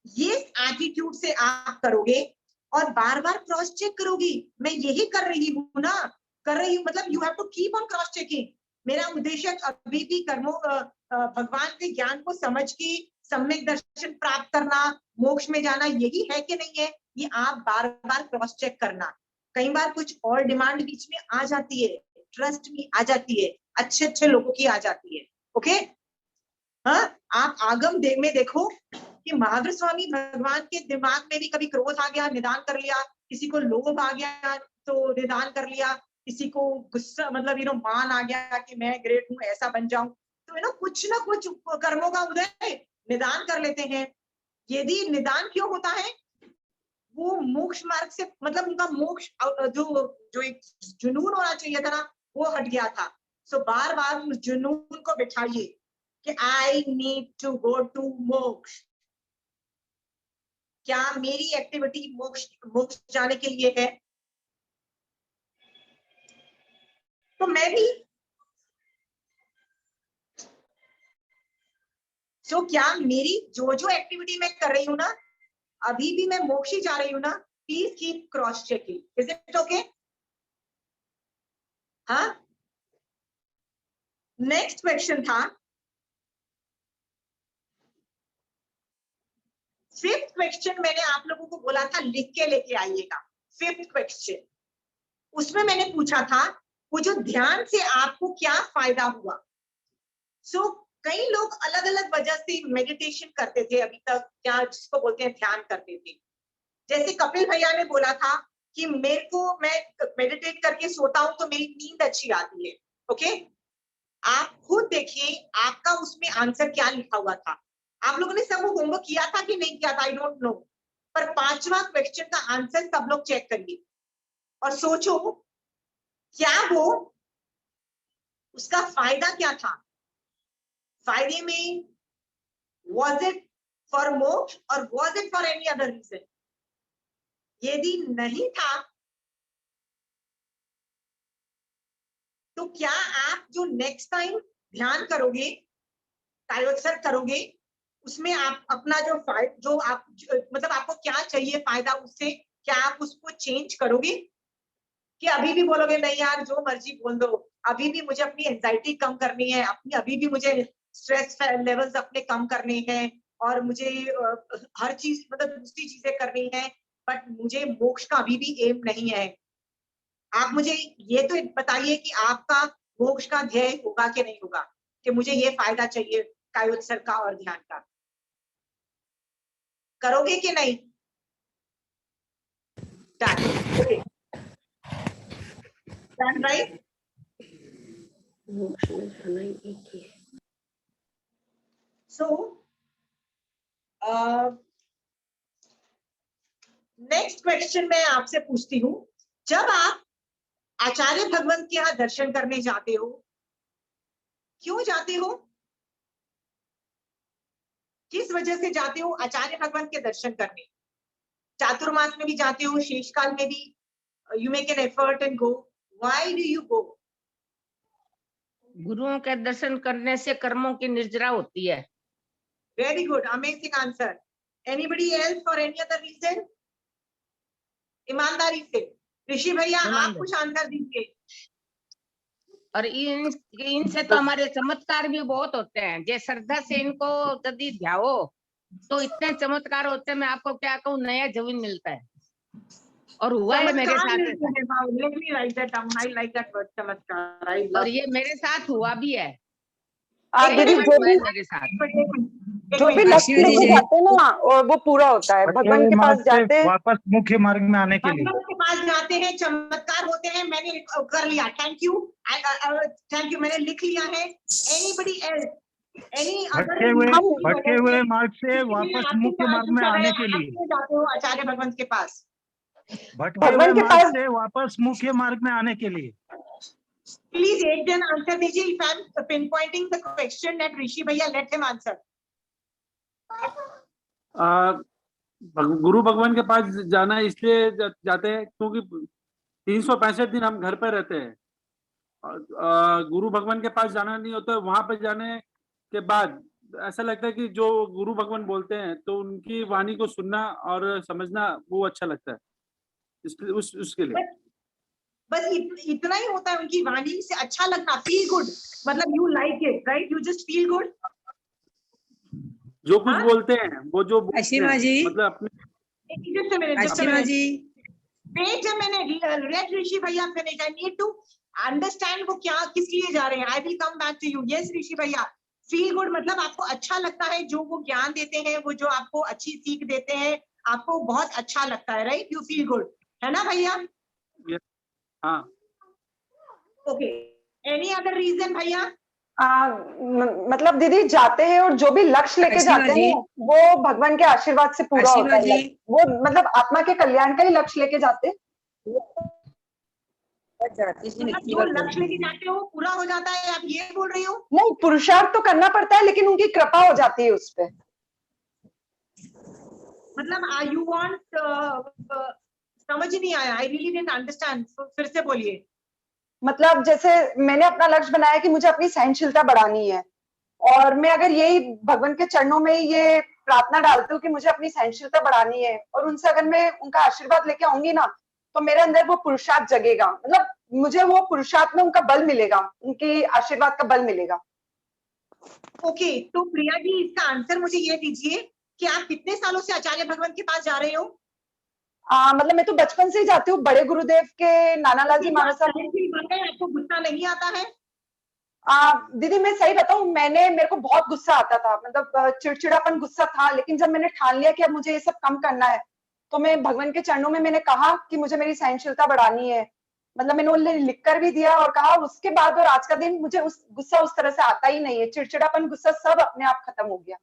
ये एटीट्यूड से आप करोगे और बार बार क्रॉस चेक करोगी। मैं यही कर रही हूँ ना, कर रही हूँ, मतलब you have to keep on cross checking. मेरा उद्देश्य अभी भी कर्मों भगवान के ज्ञान को समझ के सम्यक दर्शन प्राप्त करना, मोक्ष में जाना, यही है कि नहीं है, ये आप बार बार क्रॉस चेक करना। कई बार कुछ और डिमांड बीच में आ जाती है, ट्रस्ट भी आ जाती है, अच्छे अच्छे लोगों की आ जाती है। ओके, हाँ, आप आगम में देखो कि महावीर स्वामी भगवान के दिमाग में भी कभी क्रोध आ गया, निदान कर लिया, किसी को लोभ आ गया तो निदान कर लिया, किसी को गुस्सा मतलब मान आ गया कि मैं ग्रेट हूँ, ऐसा बन जाऊं, तो कुछ ना कुछ कर्मों का उदय निदान कर लेते हैं। यदि निदान क्यों होता है, वो मोक्ष मार्ग से मतलब उनका मोक्ष जो एक जुनून होना चाहिए था ना, वो हट गया था। सो बार बार उस जुनून को बिठाइए कि I need to go to moksha. क्या मेरी एक्टिविटी मोक्ष जाने के लिए है? तो मैं भी क्या मेरी जो एक्टिविटी मैं कर रही हूँ ना, अभी भी मैं मोक्ष ही जा रही हूँ ना? Please keep cross checking. Is it okay? हाँ, नेक्स्ट क्वेश्चन था, फिफ्थ क्वेश्चन मैंने आप लोगों को बोला था लिख के लेके आइएगा। फिफ्थ क्वेश्चन, उसमें मैंने पूछा था वो जो ध्यान से आपको क्या फायदा हुआ। कई लोग अलग अलग वजह से मेडिटेशन करते थे अभी तक, क्या जिसको बोलते हैं ध्यान करते थे। जैसे कपिल भैया ने बोला था कि मैं मेडिटेट करके सोता हूं तो मेरी नींद अच्छी आती है। ओके, आप खुद देखिए आपका उसमें आंसर क्या लिखा हुआ था। आप लोगों ने सब वो होमवर्क किया था कि नहीं किया था, आई डोंट नो, पर 5वां क्वेश्चन का आंसर सब लोग चेक करिए और सोचो क्या वो उसका फायदा क्या था। फायदे में was it for मोक्ष और was it for any other reason? यदि नहीं था तो क्या आप जो नेक्स्ट टाइम ध्यान करोगे, कायोत्सर्ग करोगे, उसमें आप अपना जो आप मतलब आपको क्या चाहिए फायदा, उससे क्या आप उसको चेंज करोगे? कि अभी भी बोलोगे नहीं यार जो मर्जी बोल दो, अभी भी मुझे अपनी एंजाइटी कम करनी है, अपनी अभी भी मुझे स्ट्रेस लेवल्स अपने कम करने हैं और मुझे हर चीज मतलब दूसरी चीजें करनी है, बट मुझे मोक्ष का अभी भी एम नहीं है। आप मुझे ये तो बताइए कि आपका मोक्ष का ध्येय होगा कि नहीं होगा, कि मुझे ये फायदा चाहिए कायोत्सर्ग का और ध्यान का, करोगे कि नहीं? Done, okay, done, right. So next question मैं आपसे पूछती हूँ, जब आप आचार्य भगवंत के यहाँ दर्शन करने जाते हो, क्यों जाते हो, किस वजह से जाते हो आचार्य भगवंत के दर्शन करने? चातुर्मास में भी जाते हो, शेषकाल में भी, you make an effort and go, why do you go? गुरुओं के दर्शन करने से कर्मों की निर्जरा होती है। Very good, amazing answer. Anybody else for any other reason? ईमानदारी से ऋषि भैया आप कुछ आंसर दीजिए। और इनसे तो हमारे चमत्कार भी बहुत होते हैं, जे श्रद्धा से इनको यदि ध्याओ तो इतने चमत्कार होते हैं, मैं आपको क्या कहूँ, नया जीवन मिलता है। और हुआ है मेरे साथ, और ये मेरे साथ हुआ भी है। दीदी मेरे साथ जो भी लक्ष्य लेके जाते हैं ना, और वो पूरा होता है। भगवान के पास जाते हैं, वापस मुख्य मार्ग में आने के लिए भगवान के पास जाते हैं, चमत्कार होते हैं। मैंने कर लिया, थैंक यू, थैंक यू, मैंने लिख लिया है। एनीबडी एल्स, एनी भटके हुए मार्ग से वापस मुख्य मार्ग में आने के लिए जाते हो आचार्य भगवंत के पास, भटके हुए मार्ग से वापस मुख्य मार्ग में आने के लिए। प्लीज एक जन आंसर दीजिए। If I am pinpointing the question that Rishi भैया, लेट हिम आंसर। गुरु भगवान के पास जाना इसलिए जाते हैं क्योंकि 365 दिन हम घर पर रहते हैं। गुरु भगवान के पास जाना नहीं होता, वहां पर जाने के बाद ऐसा लगता है कि जो गुरु भगवान बोलते हैं तो उनकी वाणी को सुनना और समझना वो अच्छा लगता है, इसलिए उसके लिए। बस इतना ही होता है, उनकी वाणी से अच्छा लगना, फील गुड, मतलब you like it, right? You just feel good. जो कुछ बोलते हैं वो जो असीमा जी, मतलब अपने Asima ji, wait a minute, let Rishi भैया finish. I need to understand वो क्या किस लिए जा रहे हैं। I will come back to you. Yes Rishi भैया, फील गुड मतलब आपको अच्छा लगता है, जो वो ज्ञान देते हैं, वो जो आपको अच्छी सीख देते हैं, आपको बहुत अच्छा लगता है, राइट? यू फील गुड, है ना भैया? हाँ। ओके, एनी अदर रीजन भैया? मतलब दीदी जाते हैं और जो भी लक्ष्य लेके जाते हैं वो भगवान के आशीर्वाद से पूरा होता है। वो मतलब आत्मा के कल्याण का ही लक्ष्य लेके जाते हैं। जो लक्ष्य लेके जाते हो पूरा हो जाता है, आप ये बोल रही हो? नहीं, पुरुषार्थ तो करना पड़ता है, लेकिन उनकी कृपा हो जाती है उस पे। मतलब यू वांट, समझ नहीं आया, आई रियली डिडंट अंडरस्टैंड, फिर से बोलिए। मतलब जैसे मैंने अपना लक्ष्य बनाया कि मुझे अपनी सहनशीलता बढ़ानी है, और मैं अगर यही भगवान के चरणों में ये प्रार्थना डालती हूँ कि मुझे अपनी सहनशीलता बढ़ानी है, और उनसे अगर मैं उनका आशीर्वाद लेके आऊंगी ना, तो मेरे अंदर वो पुरुषार्थ जगेगा, मतलब मुझे वो पुरुषार्थ में उनका बल मिलेगा, उनके आशीर्वाद का बल मिलेगा। ओके, तो प्रिया जी इसका आंसर मुझे ये दीजिए कि आप कितने सालों से आचार्य भगवंत के पास जा रहे हो? मतलब मैं तो बचपन से ही जाती हूँ। बड़े गुरुदेव के नानालाल जी महाराज साहब। आपको गुस्सा नहीं आता है? दीदी मैं सही बताऊं, मेरे को बहुत गुस्सा आता था, मतलब चिड़चिड़ापन गुस्सा था, लेकिन जब मैंने ठान लिया कि अब मुझे ये सब कम करना है, तो मैं भगवान के चरणों में मैंने कहा कि मुझे मेरी सहनशीलता बढ़ानी है। मतलब मैंने उन्हें लिख कर भी दिया और कहा, उसके बाद और आज का दिन मुझे गुस्सा उस तरह से आता ही नहीं है। चिड़चिड़ापन गुस्सा सब अपने आप खत्म हो गया।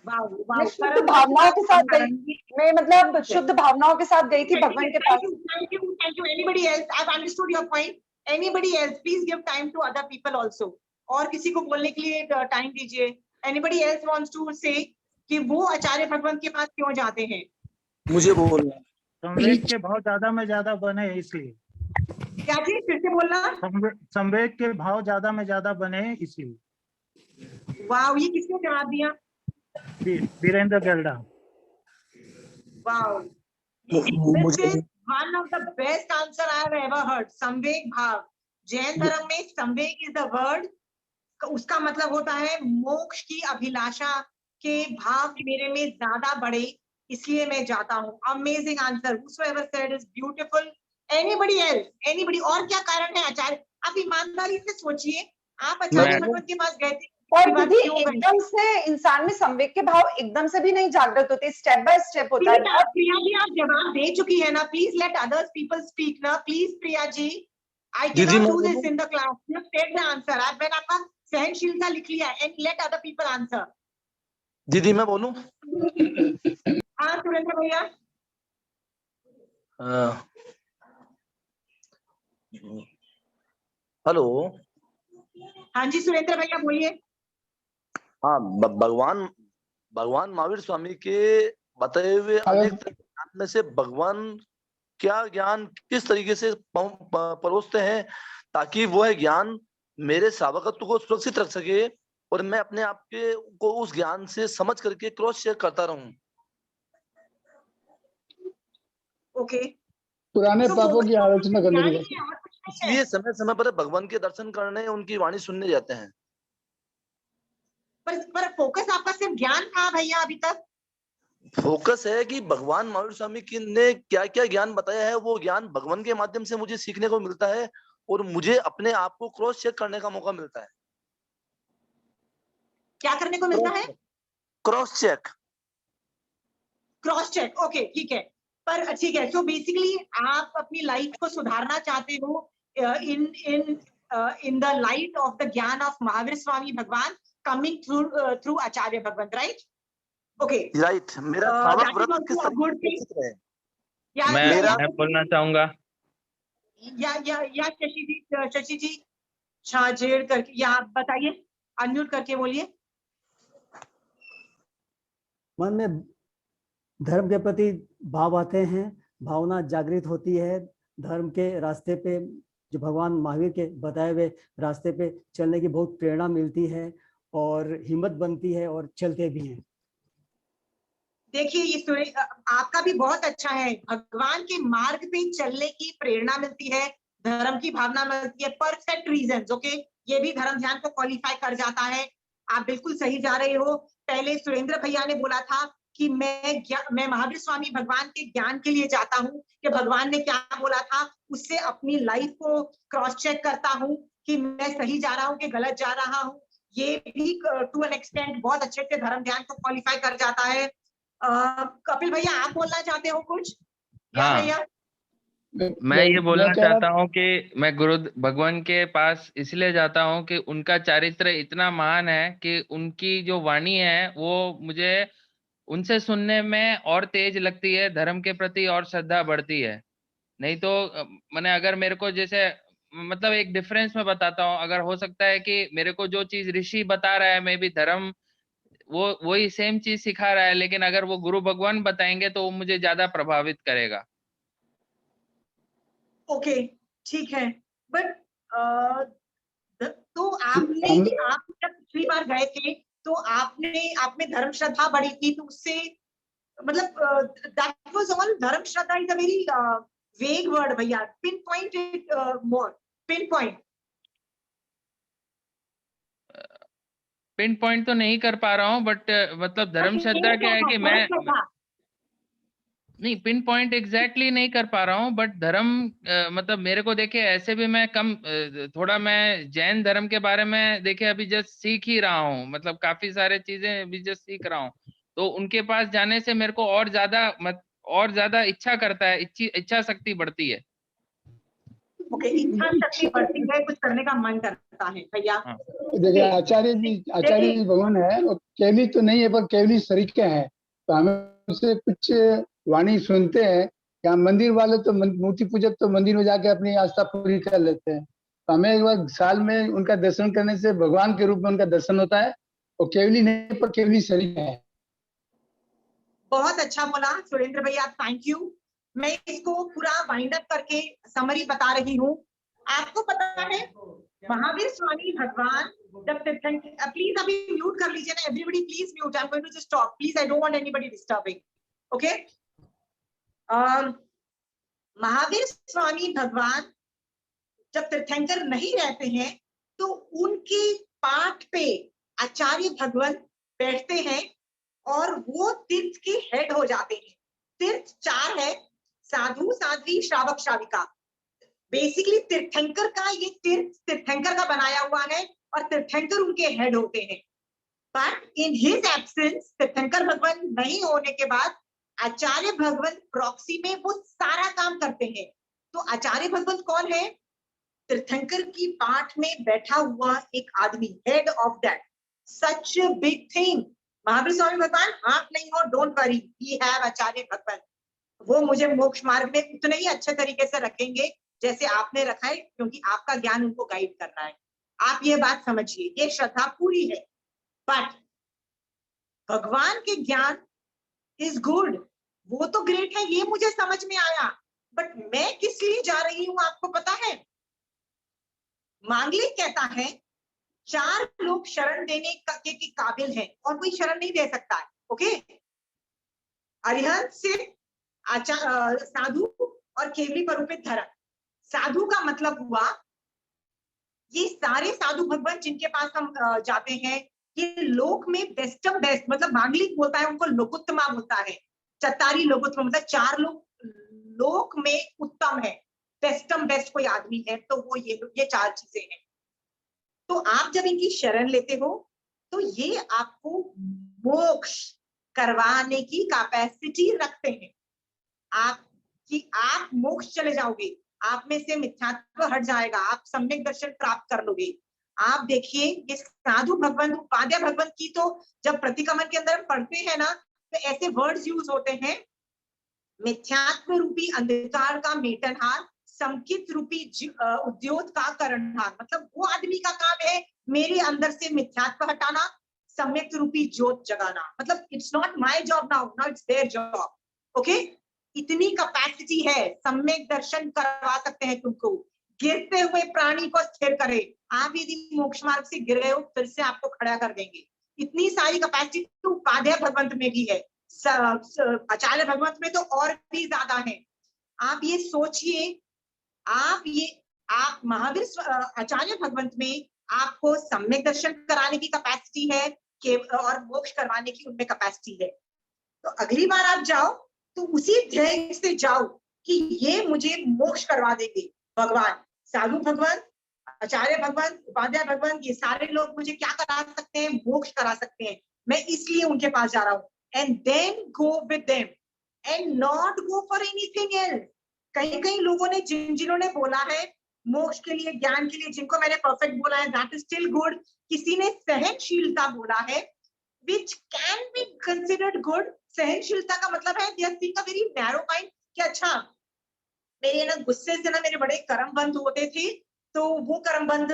मैं शुद्ध भावनाओं के साथ गई, मैं मतलब शुद्ध भावनाओं के साथ गई थी भगवान के पास। Thank you. Anybody else? I have understood your point. Anybody else? Please give time to other people also. और किसी को बोलने के लिए टाइम दीजिए। एनीबडी एल्स वांट्स टू से कि वो आचार्य भगवंत के पास क्यों जाते हैं? मुझे बोलना। संवेग के भाव ज्यादा में ज्यादा बने इसलिए। क्या चीज? फिर से बोलना। संवेग के भाव ज्यादा में ज्यादा बने इसलिए। वाह, ये किसने जवाब दिया? Virendra Gelda. Wow, one of the best answer I have ever heard. संवेग भाव. जैन धर्म में संवेग is the word. उसका मतलब होता है मोक्ष की अभिलाषा के भाव मेरे में ज्यादा बढ़े, इसलिए मैं जाता हूँ. Amazing answer. Whosoever said is beautiful. Anybody else? Anybody? और क्या कारण है आचार्य? आप ईमानदारी से सोचिए. आप आचार्य भगवत के पास गए थे. और दीदी एकदम से इंसान में संवेग के भाव एकदम से भी नहीं जागृत होते, स्टेप बाय स्टेप होता है. प्रिया जी आप जवाब दे चुकी है ना. Please let others people speak ना. Please Priya ji. I can not do this in the class. Just take the answer. मैंने आपका सहनशीलता लिख लिया and let other people answer. दीदी मैं बोलूं? हाँ सुरेंद्र भैया. हेलो. हाँ जी सुरेंद्र भैया बोलिए. हाँ, भगवान महावीर स्वामी के बताए हुए अनेक ज्ञान में से भगवान क्या ज्ञान किस तरीके से परोसते हैं ताकि वह ज्ञान मेरे श्रावकत्व को सुरक्षित रख सके और मैं अपने आप के को उस ज्ञान से समझ करके क्रॉस चेक करता रहूं. ओके. पुराने पापों की आलोचना करने के लिए इसलिए समय समय पर भगवान के दर्शन करने, उनकी वाणी सुनने जाते हैं. पर फोकस आपका सिर्फ ज्ञान था भैया अभी तक. फोकस है कि भगवान महावीर स्वामी ने क्या क्या ज्ञान बताया है, वो ज्ञान भगवान के माध्यम से मुझे सीखने को मिलता है और मुझे अपने आप को क्रॉस चेक करने का मौका मिलता है. क्या करने को मिलता है? Cross check. Cross check. Okay ठीक है. पर ठीक है. सो बेसिकली आप अपनी लाइफ को सुधारना चाहते हो in the light of the ज्ञान ऑफ महावीर स्वामी भगवान coming through आचार्य भगवंत. राइट? Okay right. मेरा व्रत किस तरीके है? मैं बोलना चाहूंगा. या शशि जी छाजेड़ करके या आप बताइए. अनम्यूट करके बोलिए. मन में धर्म के प्रति भाव आते हैं, भावना जागृत होती है, धर्म के रास्ते पे जो भगवान महावीर के बताए हुए रास्ते पे चलने की बहुत प्रेरणा मिलती है और हिम्मत बनती है और चलते भी हैं. देखिए ये आपका भी बहुत अच्छा है. भगवान के मार्ग पे चलने की प्रेरणा मिलती है, धर्म की भावना मिलती है. Perfect reasons. ओके. ये भी धर्म ध्यान को क्वालिफाई कर जाता है. आप बिल्कुल सही जा रहे हो. पहले सुरेंद्र भैया ने बोला था कि मैं महावीर स्वामी भगवान के ज्ञान के लिए जाता हूँ कि भगवान ने क्या बोला था, उससे अपनी लाइफ को क्रॉस चेक करता हूँ कि मैं सही जा रहा हूँ कि गलत जा रहा हूँ. ये भी टू एन एक्सटेंट बहुत अच्छे से धर्म ध्यान को क्वालिफाई कर जाता है. कपिल भैया आप बोलना चाहते हो कुछ? हाँ भैया मैं ये बोलना चाहता हूँ कि मैं गुरु भगवान के पास इसलिए जाता हूँ कि उनका चारित्र इतना महान है कि उनकी जो वाणी है वो मुझे उनसे सुनने में और तेज लगती है, धर्म के प्रति और श्रद्धा बढ़ती है. नहीं तो मैंने अगर मेरे को जैसे मतलब एक डिफरेंस में बताता हूँ, अगर हो सकता है कि मेरे को जो चीज ऋषि बता रहा है, मे बी धर्म वो वही सेम चीज सिखा रहा है, लेकिन अगर वो गुरु भगवान बताएंगे तो वो मुझे ज्यादा प्रभावित करेगा. ओके ठीक है. बट तो आप जब पिछली बार गए थे तो आप में धर्म श्रद्धा बढ़ी थी, तो उससे मतलब दैट वाज ऑल. धर्म श्रद्धा is a very vague word भैया. Pin point it more. Pin point तो नहीं कर पा रहा हूँ, बट मतलब धर्म श्रद्धा क्या है कि मैं नहीं पिन पॉइंट एग्जैक्टली नहीं कर पा रहा हूँ, बट धर्म मतलब मेरे को देखे ऐसे भी मैं कम थोड़ा मैं जैन धर्म के बारे में देखे अभी जस्ट सीख ही रहा हूँ, मतलब काफी सारे चीजें अभी जस्ट सीख रहा हूँ. तो उनके पास जाने से मेरे को और ज्यादा इच्छा करता है, इच्छा शक्ति बढ़ती है. ओके. इच्छा शक्ति बढ़ती है, कुछ करने का मन करता है भैया. देखिए आचार्य जी भगवान है, वो केवली तो नहीं है पर केवली सरीके हैं. तो हमें उससे कुछ वाणी सुनते हैं. यहाँ मंदिर वाले तो मूर्ति पूजक तो मंदिर में जाके अपनी आस्था पूरी कर लेते हैं. तो हमें एक बार साल में उनका दर्शन करने से भगवान के रूप में उनका दर्शन होता है. और केवली नहीं पर केवली सरीके हैं. बहुत अच्छा बोला सुरेंद्र भैया. Thank you. मैं इसको पूरा वाइंड अप करके समरी बता रही हूँ. आपको पता है महावीर स्वामी भगवान जब प्लीज अभी म्यूट कर लीजिए ना. Everybody please mute. I am going to just talk. Please, I don't want anybody disturbing. Okay. Mahavir Swami भगवान जब तीर्थंकर नहीं रहते हैं तो उनकी पाठ पे आचार्य भगवान बैठते हैं और वो तीर्थ के हेड हो जाते हैं। तीर्थ 4 है, साधु, साध्वी, श्रावक, श्राविका। बेसिकली तीर्थंकर का ये तीर्थ तीर्थंकर का बनाया हुआ है और तीर्थंकर उनके हेड होते हैं। बट इन हिज एब्सेंस, तीर्थंकर भगवान नहीं होने के बाद आचार्य भगवान प्रॉक्सी में वो सारा काम करते हैं। तो आचार्य भगवान कौन है? तीर्थंकर की पाठ में बैठा हुआ एक आदमी, head of that such big thing. Mahavir Swami भगवान आप नहीं हो, डोंट वरी, वी हैव आचार्य भगवान। वो मुझे मोक्ष मार्ग में उतने ही अच्छे तरीके से रखेंगे जैसे आपने रखा है, क्योंकि आपका ज्ञान उनको गाइड करना है। आप ये बात समझिए, ये श्रद्धा पूरी है। बट भगवान के ज्ञान इज गुड, वो तो ग्रेट है, ये मुझे समझ में आया। बट मैं किस लिए जा रही हूं आपको पता है? मांगलिक कहता है 4 लोग शरण देने के काबिल हैं और कोई शरण नहीं दे सकता है। ओके, अरिहंत, सिद्ध, साधु और केवली परोपित धर्म। साधु का मतलब हुआ ये सारे साधु भगवान जिनके पास हम जाते हैं, ये लोक में बेस्टम बेस्ट, मतलब मांगलिक बोलता है उनको लोकोत्तमा बोलता है। चतारी लोकोत्तमा मतलब 4 लोग लोक में उत्तम है, बेस्टम बेस्ट कोई आदमी है तो वो ये 4 चीजें हैं। तो आप जब इनकी शरण लेते हो तो ये आपको मोक्ष करवाने की कैपेसिटी रखते हैं। आप मोक्ष चले जाओगे, आप में से मिथ्यात्व हट जाएगा, आप सम्यक दर्शन प्राप्त कर लोगे। आप देखिए ये साधु भगवान, उपाध्याय भगवान की तो जब प्रतिक्रमण के अंदर पढ़ते हैं ना तो ऐसे वर्ड्स यूज होते हैं, मिथ्यात्व रूपी अंधकार का मेटनहार, समकित रूपी उद्योग का करणहार। मतलब वो आदमी का काम है मेरे अंदर से मिथ्यात्व हटाना, सम्यक रूपी ज्योत जगाना। मतलब it's not my job now it's their job. Okay, इतनी कैपेसिटी है, सम्यक दर्शन करवा सकते हैं तुमको, गिरते हुए प्राणी को स्थिर करे। आप यदि मोक्ष मार्ग से गिर गए हो फिर से आपको खड़ा कर देंगे। इतनी सारी कैपेसिटी तो उपाध्याय भगवंत में भी है, आचार्य भगवंत में तो और भी ज्यादा है। आप ये सोचिए, आप महावीर आचार्य भगवंत में आपको सम्यक दर्शन कराने की कैपेसिटी है और मोक्ष करवाने की उनमें कैपेसिटी है। तो अगली बार आप जाओ तो उसी ध्येय से जाओ कि ये मुझे मोक्ष करवा देंगे भगवान। साधु भगवान, आचार्य भगवान, उपाध्याय भगवान, ये सारे लोग मुझे क्या करा सकते हैं? मोक्ष करा सकते हैं। मैं इसलिए उनके पास जा रहा हूँ। And then go with them and not go for anything else. कई लोगों ने जिन्होंने बोला है मोक्ष के लिए, ज्ञान के लिए, जिनको मैंने परफेक्ट बोला है, दैट इज स्टिल गुड। किसी ने सहनशीलता बोला है, which can be considered good। सहनशीलता का मतलब है they are seeing a very narrow mind कि अच्छा मेरे ना गुस्से से ना मेरे बड़े कर्म बंद होते थे, तो वो कर्म बंद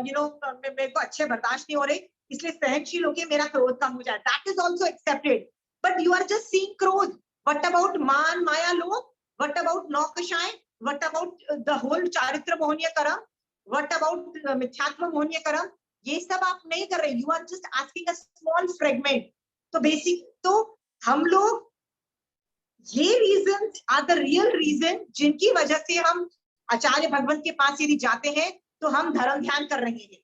मेरे को अच्छे बर्दाश्त नहीं हो रहे, इसलिए सहनशील होके मेरा क्रोध कम हो जाए। That is also accepted. But you are just seeing क्रोध। व्हाट अबाउट मान, माया, लोभ? व्हाट अबाउट नौकशाय? व्हाट अबाउट द होल चारित्र मोहनीय कर्म? व्हाट अबाउट मिथ्यात्व मोहनीय कर्म? ये सब आप नहीं कर रहे, you are just asking a small fragment. तो बेसिक तो हम लोग, ये reason are the real reason जिनकी वजह से हम आचार्य भगवंत के पास यदि जाते हैं तो हम धर्म ध्यान कर रहे हैं।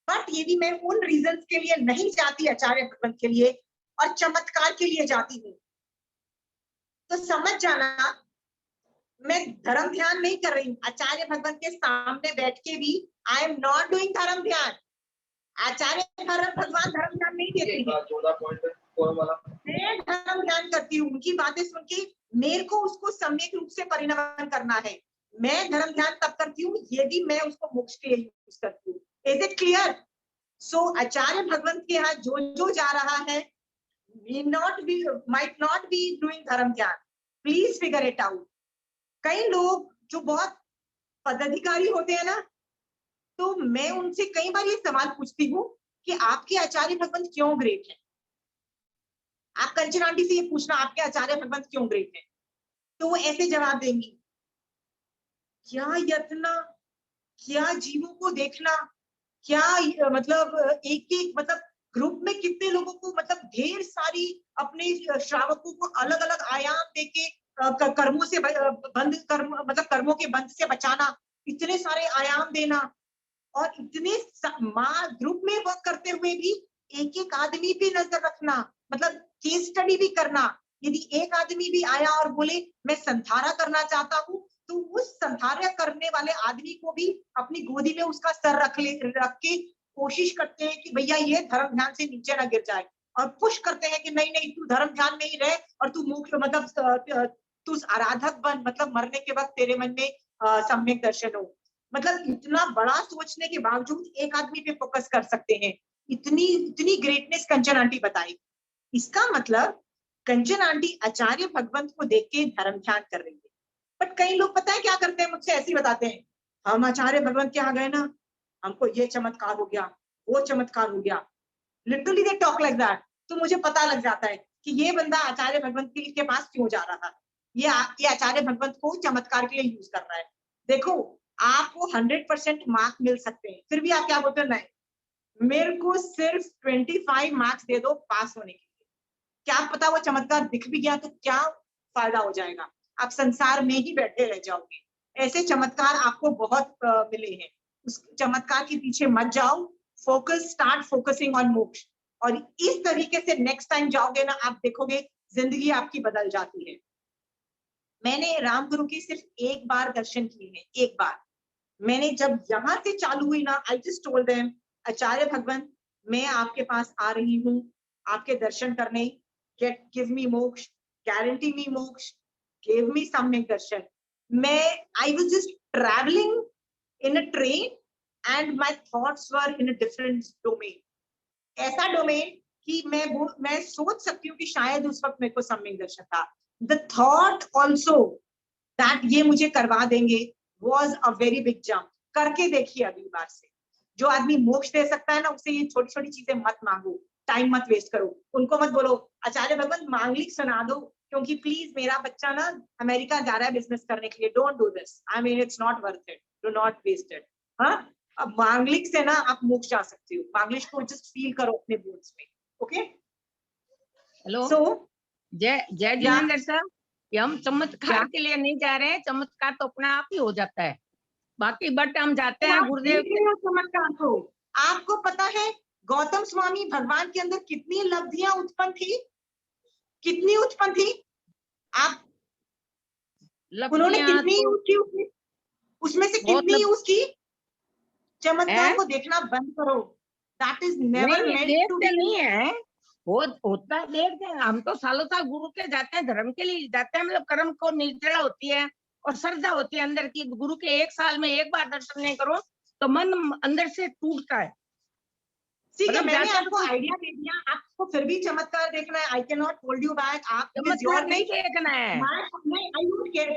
बट यदि मैं उन रीजन के लिए नहीं जाती आचार्य भगवंत के लिए और चमत्कार के लिए जाती हूँ, तो समझ जाना मैं धर्म ध्यान नहीं कर रही हूँ। आचार्य भगवंत के सामने बैठ के भी आई एम नॉट डूइंग धर्म ध्यान। आचार्य भगवान धर्म ध्यान नहीं देते हैं, मैं धर्म ध्यान करती हूँ। उनकी बातें सुन के मेरे को उसको सम्यक रूप से परिणमन करना है। मैं धर्म ध्यान तब करती हूँ यदि मैं उसको मोक्ष के लिए यूज करती हूँ। Is it clear? सो आचार्य भगवंत के यहाँ जो जा रहा है might not be doing धर्म ध्यान। Please figure it out. कई लोग जो बहुत पदाधिकारी होते हैं ना, तो मैं उनसे कई बार ये सवाल पूछती हूँ कि आपके आचार्य भगवंत क्यों ग्रेट है? आप कंचन आंटी से ये पूछना आपके आचार्य भगवंत क्यों ग्रेट है, तो वो ऐसे जवाब देंगी, क्या यत्न, क्या जीवों को देखना, क्या मतलब एक मतलब ग्रुप में कितने लोगों को, मतलब ढेर सारी अपने श्रावकों को अलग अलग आयाम देके कर्मों से बंद कर्म मतलब कर्मों के बंध से बचाना, इतने सारे आयाम देना, और इतने ग्रुप में वर्क करते हुए भी एक एक आदमी पे नजर रखना, मतलब केस स्टडी भी करना। यदि एक आदमी भी आया और बोले मैं संधारा करना चाहता हूँ, तो उस संधारा करने वाले आदमी को भी अपनी गोदी में उसका सर रख के कोशिश करते हैं कि भैया ये धर्म ध्यान से नीचे ना गिर जाए, और पुश करते हैं कि नहीं नहीं तू धर्म ध्यान में ही रह और तू मोक्ष मतलब तू आराधक बन, मतलब मरने के वक्त तेरे मन में सम्यक दर्शन हो। मतलब इतना बड़ा सोचने के बावजूद एक आदमी पे फोकस कर सकते हैं, इतनी ग्रेटनेस कंचन आंटी बताई। इसका मतलब कंचन आंटी आचार्य भगवंत को देख के धर्म ध्यान कर रही है। बट कई लोग पता है क्या करते हैं, मुझसे ऐसे ही बताते हैं, हम आचार्य भगवंत के यहाँ गए ना, हमको ये चमत्कार हो गया, वो चमत्कार हो गया, literally they talk like that. तो मुझे पता लग जाता है कि ये बंदा आचार्य भगवंत के पास क्यों जा रहा है, ये आचार्य भगवंत को चमत्कार के लिए यूज कर रहा है। देखो आपको 100% मार्क मिल सकते हैं, फिर भी आप क्या बोलते हो, नहीं मेरे को सिर्फ 25 मार्क्स दे दो पास होने के लिए। क्या पता वो चमत्कार दिख भी गया तो क्या फायदा हो जाएगा, आप संसार में ही बैठे रह जाओगे। ऐसे चमत्कार आपको बहुत मिले हैं, उस चमत्कार के पीछे मत जाओ, फोकस, स्टार्ट फोकसिंग ऑन मोक्ष, और इस तरीके से नेक्स्ट टाइम जाओगे ना, आप देखोगे जिंदगी आपकी बदल जाती है। मैंने रामगुरु की सिर्फ एक बार दर्शन किए हैं, एक बार। मैंने जब यहाँ से चालू हुई ना, आई जस्ट टोल्ड देम आचार्य भगवंत मैं आपके पास आ रही हूँ आपके दर्शन करने, गिव मी मोक्ष, गारंटी मी मोक्ष, गिव मी सम्यक दर्शन। मैं I was just travelling in a train and my thoughts were in a different domain, ऐसा डोमेन कि मैं सोच सकती हूँ कि शायद उस वक्त मेरे को सम्यक दर्शन था। द थॉट ऑल्सो दैट ये मुझे करवा देंगे was a very big jump. करके देखिए अगली बार से। जो आदमी मोक्ष दे सकता है ना, उससे ये छोटी छोटी चीजें मत मांगो, टाइम मत वेस्ट करो, उनको मत बोलो आचार्य भगवंत मांगलिक सुना दो क्योंकि प्लीज मेरा बच्चा ना अमेरिका जा रहा है बिजनेस करने के लिए, don't do this, I mean it's not worth it, do not waste it. हाँ, अब मांगलिक से ना आप मोक्ष जा सकते हो, मांगलिक को जस्ट फील करो अपने बोन्स में। ओके, हेलो, सो जय जिनेंद्र साहब, कि हम चमत्कार के लिए नहीं जा रहे हैं, चमत्कार तो अपने आप ही हो जाता है, बाकी बट हम जाते हैं गुरुदेव के चमत्कार को। आपको पता है गौतम स्वामी भगवान के अंदर कितनी लब्धियां उत्पन्न थी, कितनी उत्पन्न थी, आप उन्होंने कितनी यूज की, उसमें से कितनी यूज की। चमत्कार को देखना बंद करो, that is never meant to be. नहीं है वो होता है, देखते हैं हम तो सालों साल गुरु के जाते हैं, धर्म के लिए जाते हैं, मतलब कर्म को निर्जला होती है और श्रद्धा होती है अंदर की। गुरु के एक साल में एक बार दर्शन नहीं करो तो मन अंदर से टूटता है। ठीक है, मैंने आपको आइडिया दे दिया, आपको फिर भी चमत्कार देखना है, आई can not hold you back. आप चमत्कार नहीं देखना है,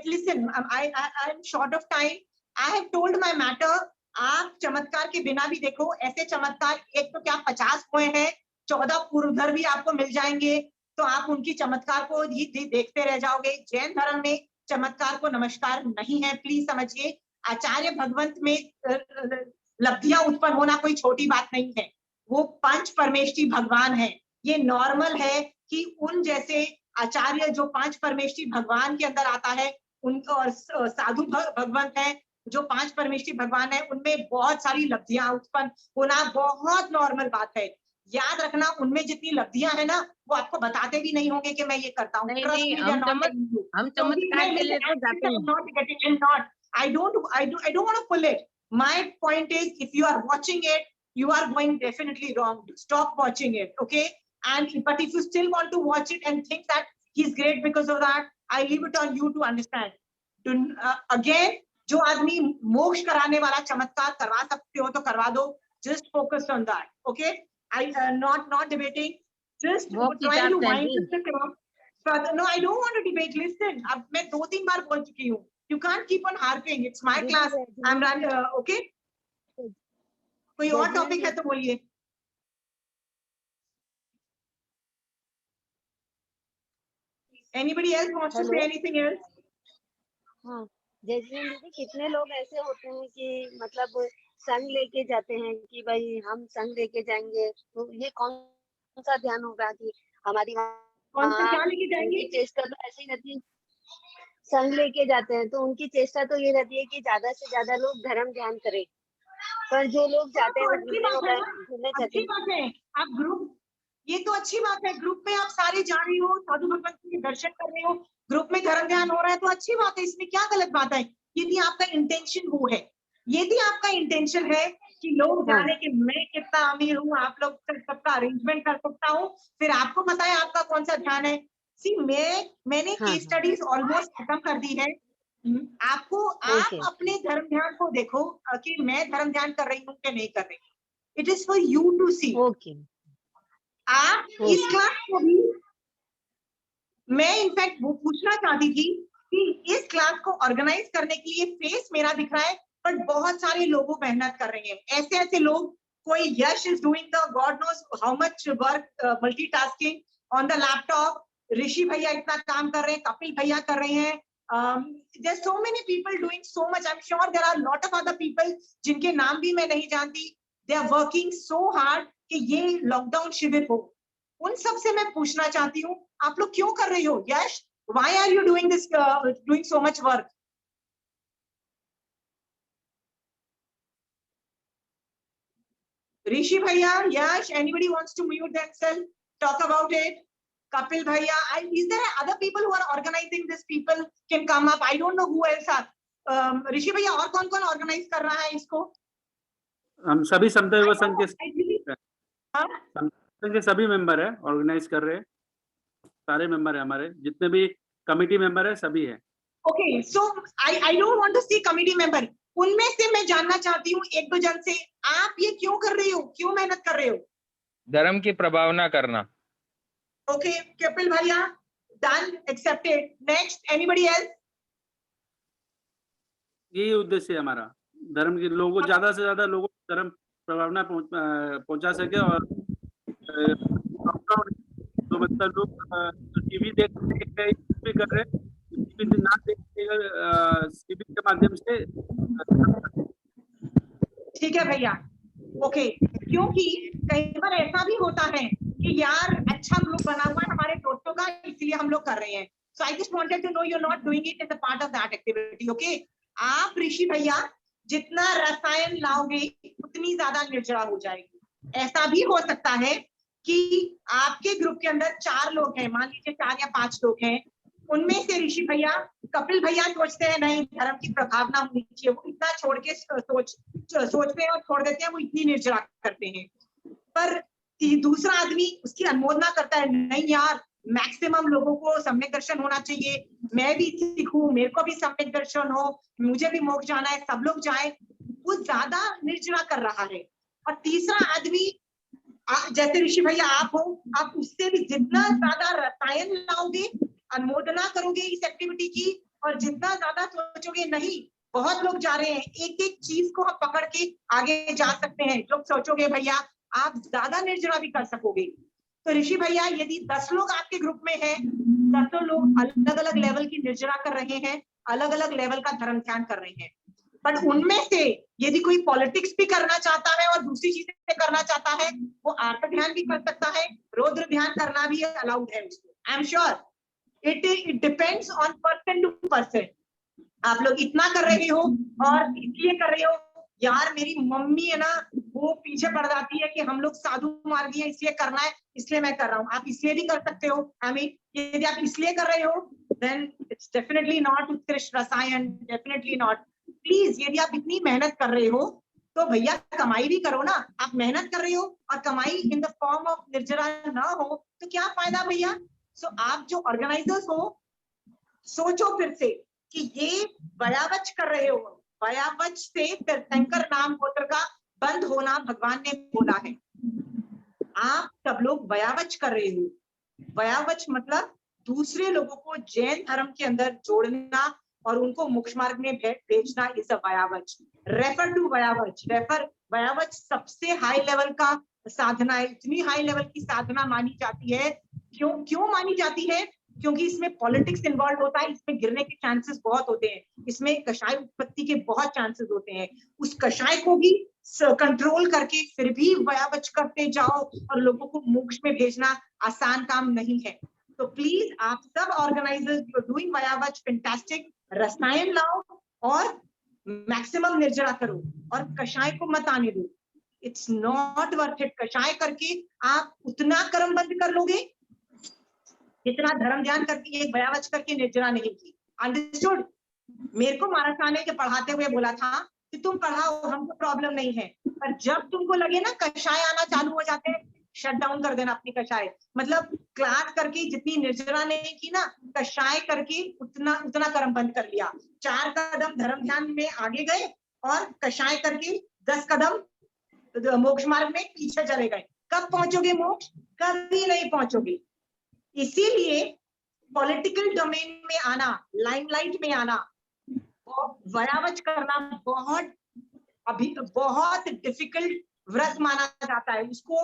listen, I am short of time, I have told my matter. आप चमत्कार के बिना भी देखो, ऐसे चमत्कार एक तो क्या 50 हुए हैं, 14 पूर्वधर भी आपको मिल जाएंगे, तो आप उनकी चमत्कार को देखते रह जाओगे। जैन धर्म में चमत्कार को नमस्कार नहीं है, प्लीज समझिए। आचार्य भगवंत में लब्धियां उत्पन्न होना कोई छोटी बात नहीं है, वो पंच परमेष्ठी भगवान है। ये नॉर्मल है कि उन जैसे आचार्य जो पांच परमेष्ठी भगवान के अंदर आता है, उनको और साधु भगवंत है जो पांच परमेष्ठी भगवान है, उनमें बहुत सारी लब्धियां उत्पन्न होना बहुत नॉर्मल बात है। याद रखना, उनमें जितनी लब्धियां है ना, वो आपको बताते भी नहीं होंगे कि मैं ये करता हूँ। हम चमत्कार के लिए तो जाते हैं। I don't want to pull it. My point is, if you are watching it, you are going definitely wrong. Stop watching it, okay? But if you still want to watch it and think that he's great because of that, I leave it on you to understand. Again, जो आदमी मोक्ष कराने वाला चमत्कार करवा सकते हो तो करवा दो. Just focus on that, okay? Not debating. Just trying to wind this around. No, I don't want to debate. Listen, अब मैं 2-3 बार बोल चुकी हूँ. You can't keep on harping. It's my class. I'm running. Okay? कोई और topic है तो बोलिए. Anybody else wants to say anything else? हाँ, जैसे दीदी कितने लोग ऐसे होते हैं कि मतलब संग लेके जाते हैं कि भाई हम संग लेके जाएंगे, तो ये कौन सा ध्यान होगा कि हमारी कौन सा क्या लेके जाएंगे? चेष्टा तो ऐसी रहती है, संग लेके जाते हैं तो उनकी चेष्टा तो ये रहती है कि ज्यादा से ज्यादा लोग धर्म ध्यान करें, पर जो लोग जाते हैं वो घूमने जाते अच्छी हैं। बात है। आप ग्रुप, ये तो अच्छी बात है, ग्रुप में आप सारे जा रही हो, साधु भगवान के दर्शन कर रहे हो, ग्रुप में धर्म ध्यान हो रहा है तो अच्छी बात है, इसमें क्या गलत बात है? यदि आपका इंटेंशन वो है, यदि आपका इंटेंशन है कि लोग जाने कि मैं कितना अमीर हूँ, आप लोग सबका अरेंजमेंट कर सकता हूँ, फिर आपको पता है आपका कौन सा ध्यान है। सी मैंने केस स्टडीज ऑलमोस्ट खत्म कर दी है। आपको आप अपने धर्म ध्यान को देखो कि मैं धर्म ध्यान कर रही हूँ कि नहीं कर रही हूँ। It is for you to see. आप इस क्लास को भी, मैं इनफैक्ट वो पूछना चाहती थी कि इस क्लास को ऑर्गेनाइज करने के लिए फेस मेरा दिख रहा है, बट बहुत सारे लोगों मेहनत कर रहे हैं, ऐसे ऐसे लोग। कोई Yash is doing the god knows how much work multitasking on the laptop, Rishi भैया इतना काम कर रहे हैं, कपिल भैया कर रहे हैं, there so many people doing so much. I am sure there are lot of other people जिनके नाम भी मैं नहीं जानती, they are working so hard कि ये लॉकडाउन शिविर हो। उन सब से मैं पूछना चाहती हूँ, आप लोग क्यों कर रही हो? Yash, why are you doing this, doing so much work? Rishi Bhaiya, Yash, anybody wants to mute themselves, talk about it? Kapil Bhaiya, is there other people who are organizing this? People can come up. I don't know who else are. Rishi Bhaiya, और कौन कौन organize कर रहा है इसको? हम सभी समता संघ के सभी मेंबर है, ऑर्गेनाइज कर रहे हैं, सारे मेंबर है हमारे, जितने भी कमिटी मेंबर है सभी है। Okay, so I don't want to see committee member. उनमें से मैं जानना चाहती हूँ एक दो जन से, आप ये क्यों कर रहे हो, क्यों मेहनत कर रहे हो? धर्म की प्रभावना करना। Okay, कपिल भैया, done, accepted. Next, anybody else? यही उद्देश्य है हमारा, धर्म के लोगों, ज्यादा से ज्यादा लोगों को धर्म प्रभावना पहुंचा सके। और तो मतलब लोग टीवी देख भी कर रहे हैं, टीवी ना देख टीवी के माध्यम से। ठीक है भैया, ओके। क्योंकि कई बार ऐसा भी होता है कि यार अच्छा ग्रुप बना हुआ है हमारे दोस्तों का, इसलिए हम लोग कर रहे हैं। So I just wanted to know you are not doing it as a part of that activity, okay? आप ऋषि भैया जितना रसायन लाओगे उतनी ज्यादा निर्जरा हो जाएगी। ऐसा भी हो सकता है कि आपके ग्रुप के अंदर 4 लोग हैं, मान लीजिए 4 या 5 लोग हैं, उनमें से ऋषि भैया, कपिल भैया सोचते हैं नहीं धर्म की प्रभावना होनी चाहिए, वो इतना छोड़ के सोचते हैं और छोड़ देते हैं, वो इतनी निर्जरा करते हैं। पर दूसरा आदमी उसकी अनुमोदना करता है, नहीं यार मैक्सिमम लोगों को सम्यक दर्शन होना चाहिए, मैं भी सीखूं, मेरे को भी सम्यक दर्शन हो, मुझे भी मोक्ष जाना है, सब लोग जाए, वो ज्यादा निर्जरा कर रहा है। और तीसरा आदमी जैसे ऋषि भैया आप हो, आप उससे भी जितना ज्यादा रसायन लाओगे, अनुमोदना करोगे इस एक्टिविटी की, और जितना ज्यादा सोचोगे नहीं बहुत लोग जा रहे हैं, एक एक चीज को हम पकड़ के आगे जा सकते हैं, जो सोचोगे भैया आप ज्यादा निर्जरा भी कर सकोगे। तो ऋषि भैया यदि 10 लोग आपके ग्रुप में हैं, 10 लोग अलग अलग लेवल की निर्जरा कर रहे हैं, अलग अलग लेवल का धर्म ध्यान कर रहे हैं, बट उनमें से यदि कोई पॉलिटिक्स भी करना चाहता है और दूसरी चीजें करना चाहता है, वो आर्त ध्यान भी कर सकता है, रौद्र ध्यान करना भी अलाउड है उसको। I am sure it depends on person to person. आप लोग इतना कर रहे हो और इसलिए कर रहे हो, यार मेरी मम्मी है ना वो पीछे पड़ जाती है कि हम लोग साधु मार्गी हैं इसलिए करना है, इसलिए मैं कर रहा हूँ। आप इसलिए भी कर सकते हो। आई मीन यदि आप इसलिए कर रहे हो देन इट्स डेफिनेटली नॉट उत्कृष्ट रसायन, डेफिनेटली नॉट। प्लीज यदि आप इतनी मेहनत कर रहे हो तो भैया कमाई भी करो ना। आप मेहनत कर रहे हो और कमाई इन द फॉर्म ऑफ निर्जरा ना हो तो क्या फायदा भैया। सो आप जो ऑर्गेनाइजर्स हो सोचो फिर से कि ये व्यावच कर रहे हो, व्यावच से तीर्थंकर नाम गोत्र का बंद होना भगवान ने बोला है। आप सब लोग व्यावच कर रहे हो। व्यावच मतलब दूसरे लोगों को जैन धर्म के अंदर जोड़ना और उनको मोक्ष मार्ग में भेजना इज अ व्यावच। रेफर टू व्यावच। रेफर व्यावच सबसे हाई लेवल का साधना है। इतनी हाई लेवल की साधना मानी जाती है। क्यों मानी जाती है? क्योंकि इसमें पॉलिटिक्स इन्वॉल्व होता है, इसमें गिरने के चांसेस बहुत होते हैं, इसमें कषाय उत्पत्ति के बहुत चांसेस होते हैं। उस कषाय को भी कंट्रोल करके फिर भी व्यावच करते जाओ और लोगों को मोक्ष में भेजना आसान काम नहीं है। तो प्लीज आप सब ऑर्गेनाइजर्स यू आर डूइंग वयावच फैंटास्टिक, रसायन लाओ और मैक्सिमम निर्जरा करो और कषाय को मत आने दो। It's not worth it. कषाय करके आप उतना कर्म बंद कर लोगे जितना धर्म ध्यान करके एक वयावच करके निर्जरा नहीं की। अंडरस्टूड? मेरे को महाराज ने पढ़ाते हुए बोला था कि तुम पढ़ाओ, हमको प्रॉब्लम नहीं है, पर जब तुमको लगे ना कषाय आना चालू हो जाते हैं, शट डाउन कर देना अपनी कषाय। मतलब क्लास करके जितनी निर्जरा नहीं की ना, कषाय करके उतना कर्म बंद कर लिया। 4 कदम धर्म ध्यान में आगे गए और कषाय करके 10 कदम मोक्ष मार्ग में पीछे चले गए। कब पहुंचोगे मोक्ष? कभी नहीं पहुंचोगे। इसीलिए पॉलिटिकल डोमेन में आना, लाइमलाइट में आना, वयावच करना बहुत डिफिकल्ट व्रत माना जाता है। उसको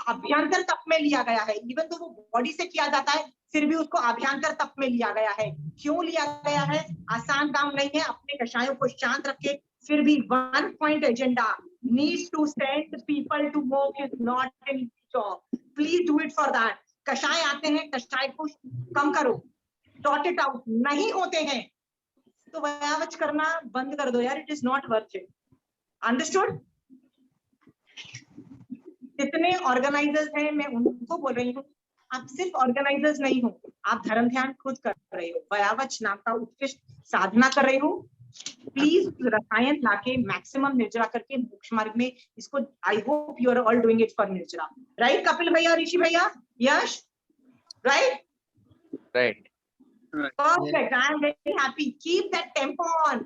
अभ्यंतर तप में लिया गया है। इवन तो वो बॉडी से किया जाता है, फिर भी उसको अभ्यंतर तप में लिया गया है। क्यों लिया गया है? आसान काम नहीं है। अपने कषायों को शांत रखे, फिर भी 1 point agenda, needs to send people to मोक्ष is not an job. Please do it for that. कषाय आते हैं, कषाय को कम करो, सॉर्ट इट आउट। नहीं होते हैं तो वयावच करना बंद कर दो यार। It is not worth it. Understood? जितने ऑर्गेनाइजर्स हैं मैं उनको बोल रही हूँ, आप सिर्फ ऑर्गेनाइजर्स नहीं हो, आप धर्म ध्यान खुद कर रहे हो, वयावच नाम का उत्कृष्ट साधना कर रहे हो। प्लीज रसायन लाके मैक्सिमम निर्जरा करके मोक्ष मार्ग में इसको, I hope you are all doing it for निर्जरा। राइट कपिल भैया, ऋषि भैया, Yash? Right? Right. Perfect. I am very happy. Keep that tempo on.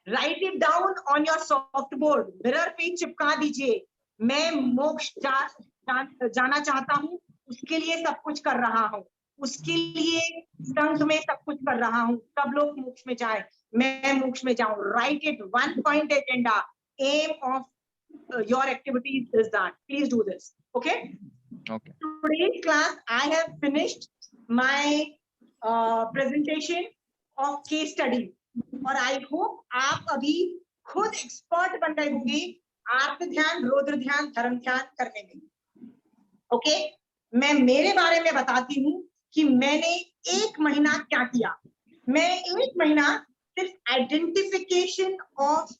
Write it down on your soft board. Mirror पे चिपका दीजिए। मैं मोक्ष जाना चाहता हूँ, उसके लिए सब कुछ कर रहा हूँ, उसके लिए संघ में सब कुछ कर रहा हूँ, सब लोग मोक्ष में जाए, मैं मोक्ष में जाऊं। Write it, 1 point agenda. Aim of your activities is that. Please do this. Okay? Okay. Today's class, I have finished my presentation of case study और I hope आप अभी खुद एक्सपर्ट बन गए होंगे आर्त ध्यान, रौद्र ध्यान, धर्म ध्यान करने में। ओके? मैं मेरे बारे में बताती हूँ कि मैंने 1 महीना क्या किया। मैं 1 महीना सिर्फ आइडेंटिफिकेशन ऑफ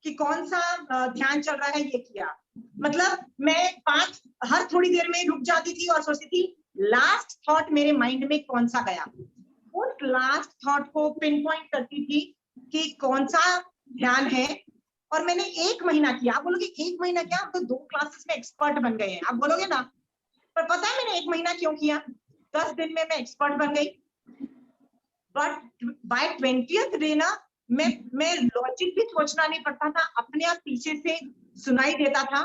कि कौन सा ध्यान चल रहा है ये किया। मतलब मैं हर थोड़ी देर में रुक जाती थी और सोचती थी लास्ट थॉट मेरे माइंड में कौन सा गया, उस लास्ट थॉट को पिन पॉइंट करती थी कि कौन सा ध्यान है। और मैंने 1 महीना किया। आप बोलोगे 1 महीना क्या, आप तो 2 क्लासेस में एक्सपर्ट बन गए हैं, आप बोलोगे ना, पर पता है मैंने 1 महीना क्यों किया? 10 दिन में मैं एक्सपर्ट बन गई। बट बाय 20th डे ना मैं लॉजिक भी सोचना नहीं पड़ता था, अपने आप पीछे से सुनाई देता था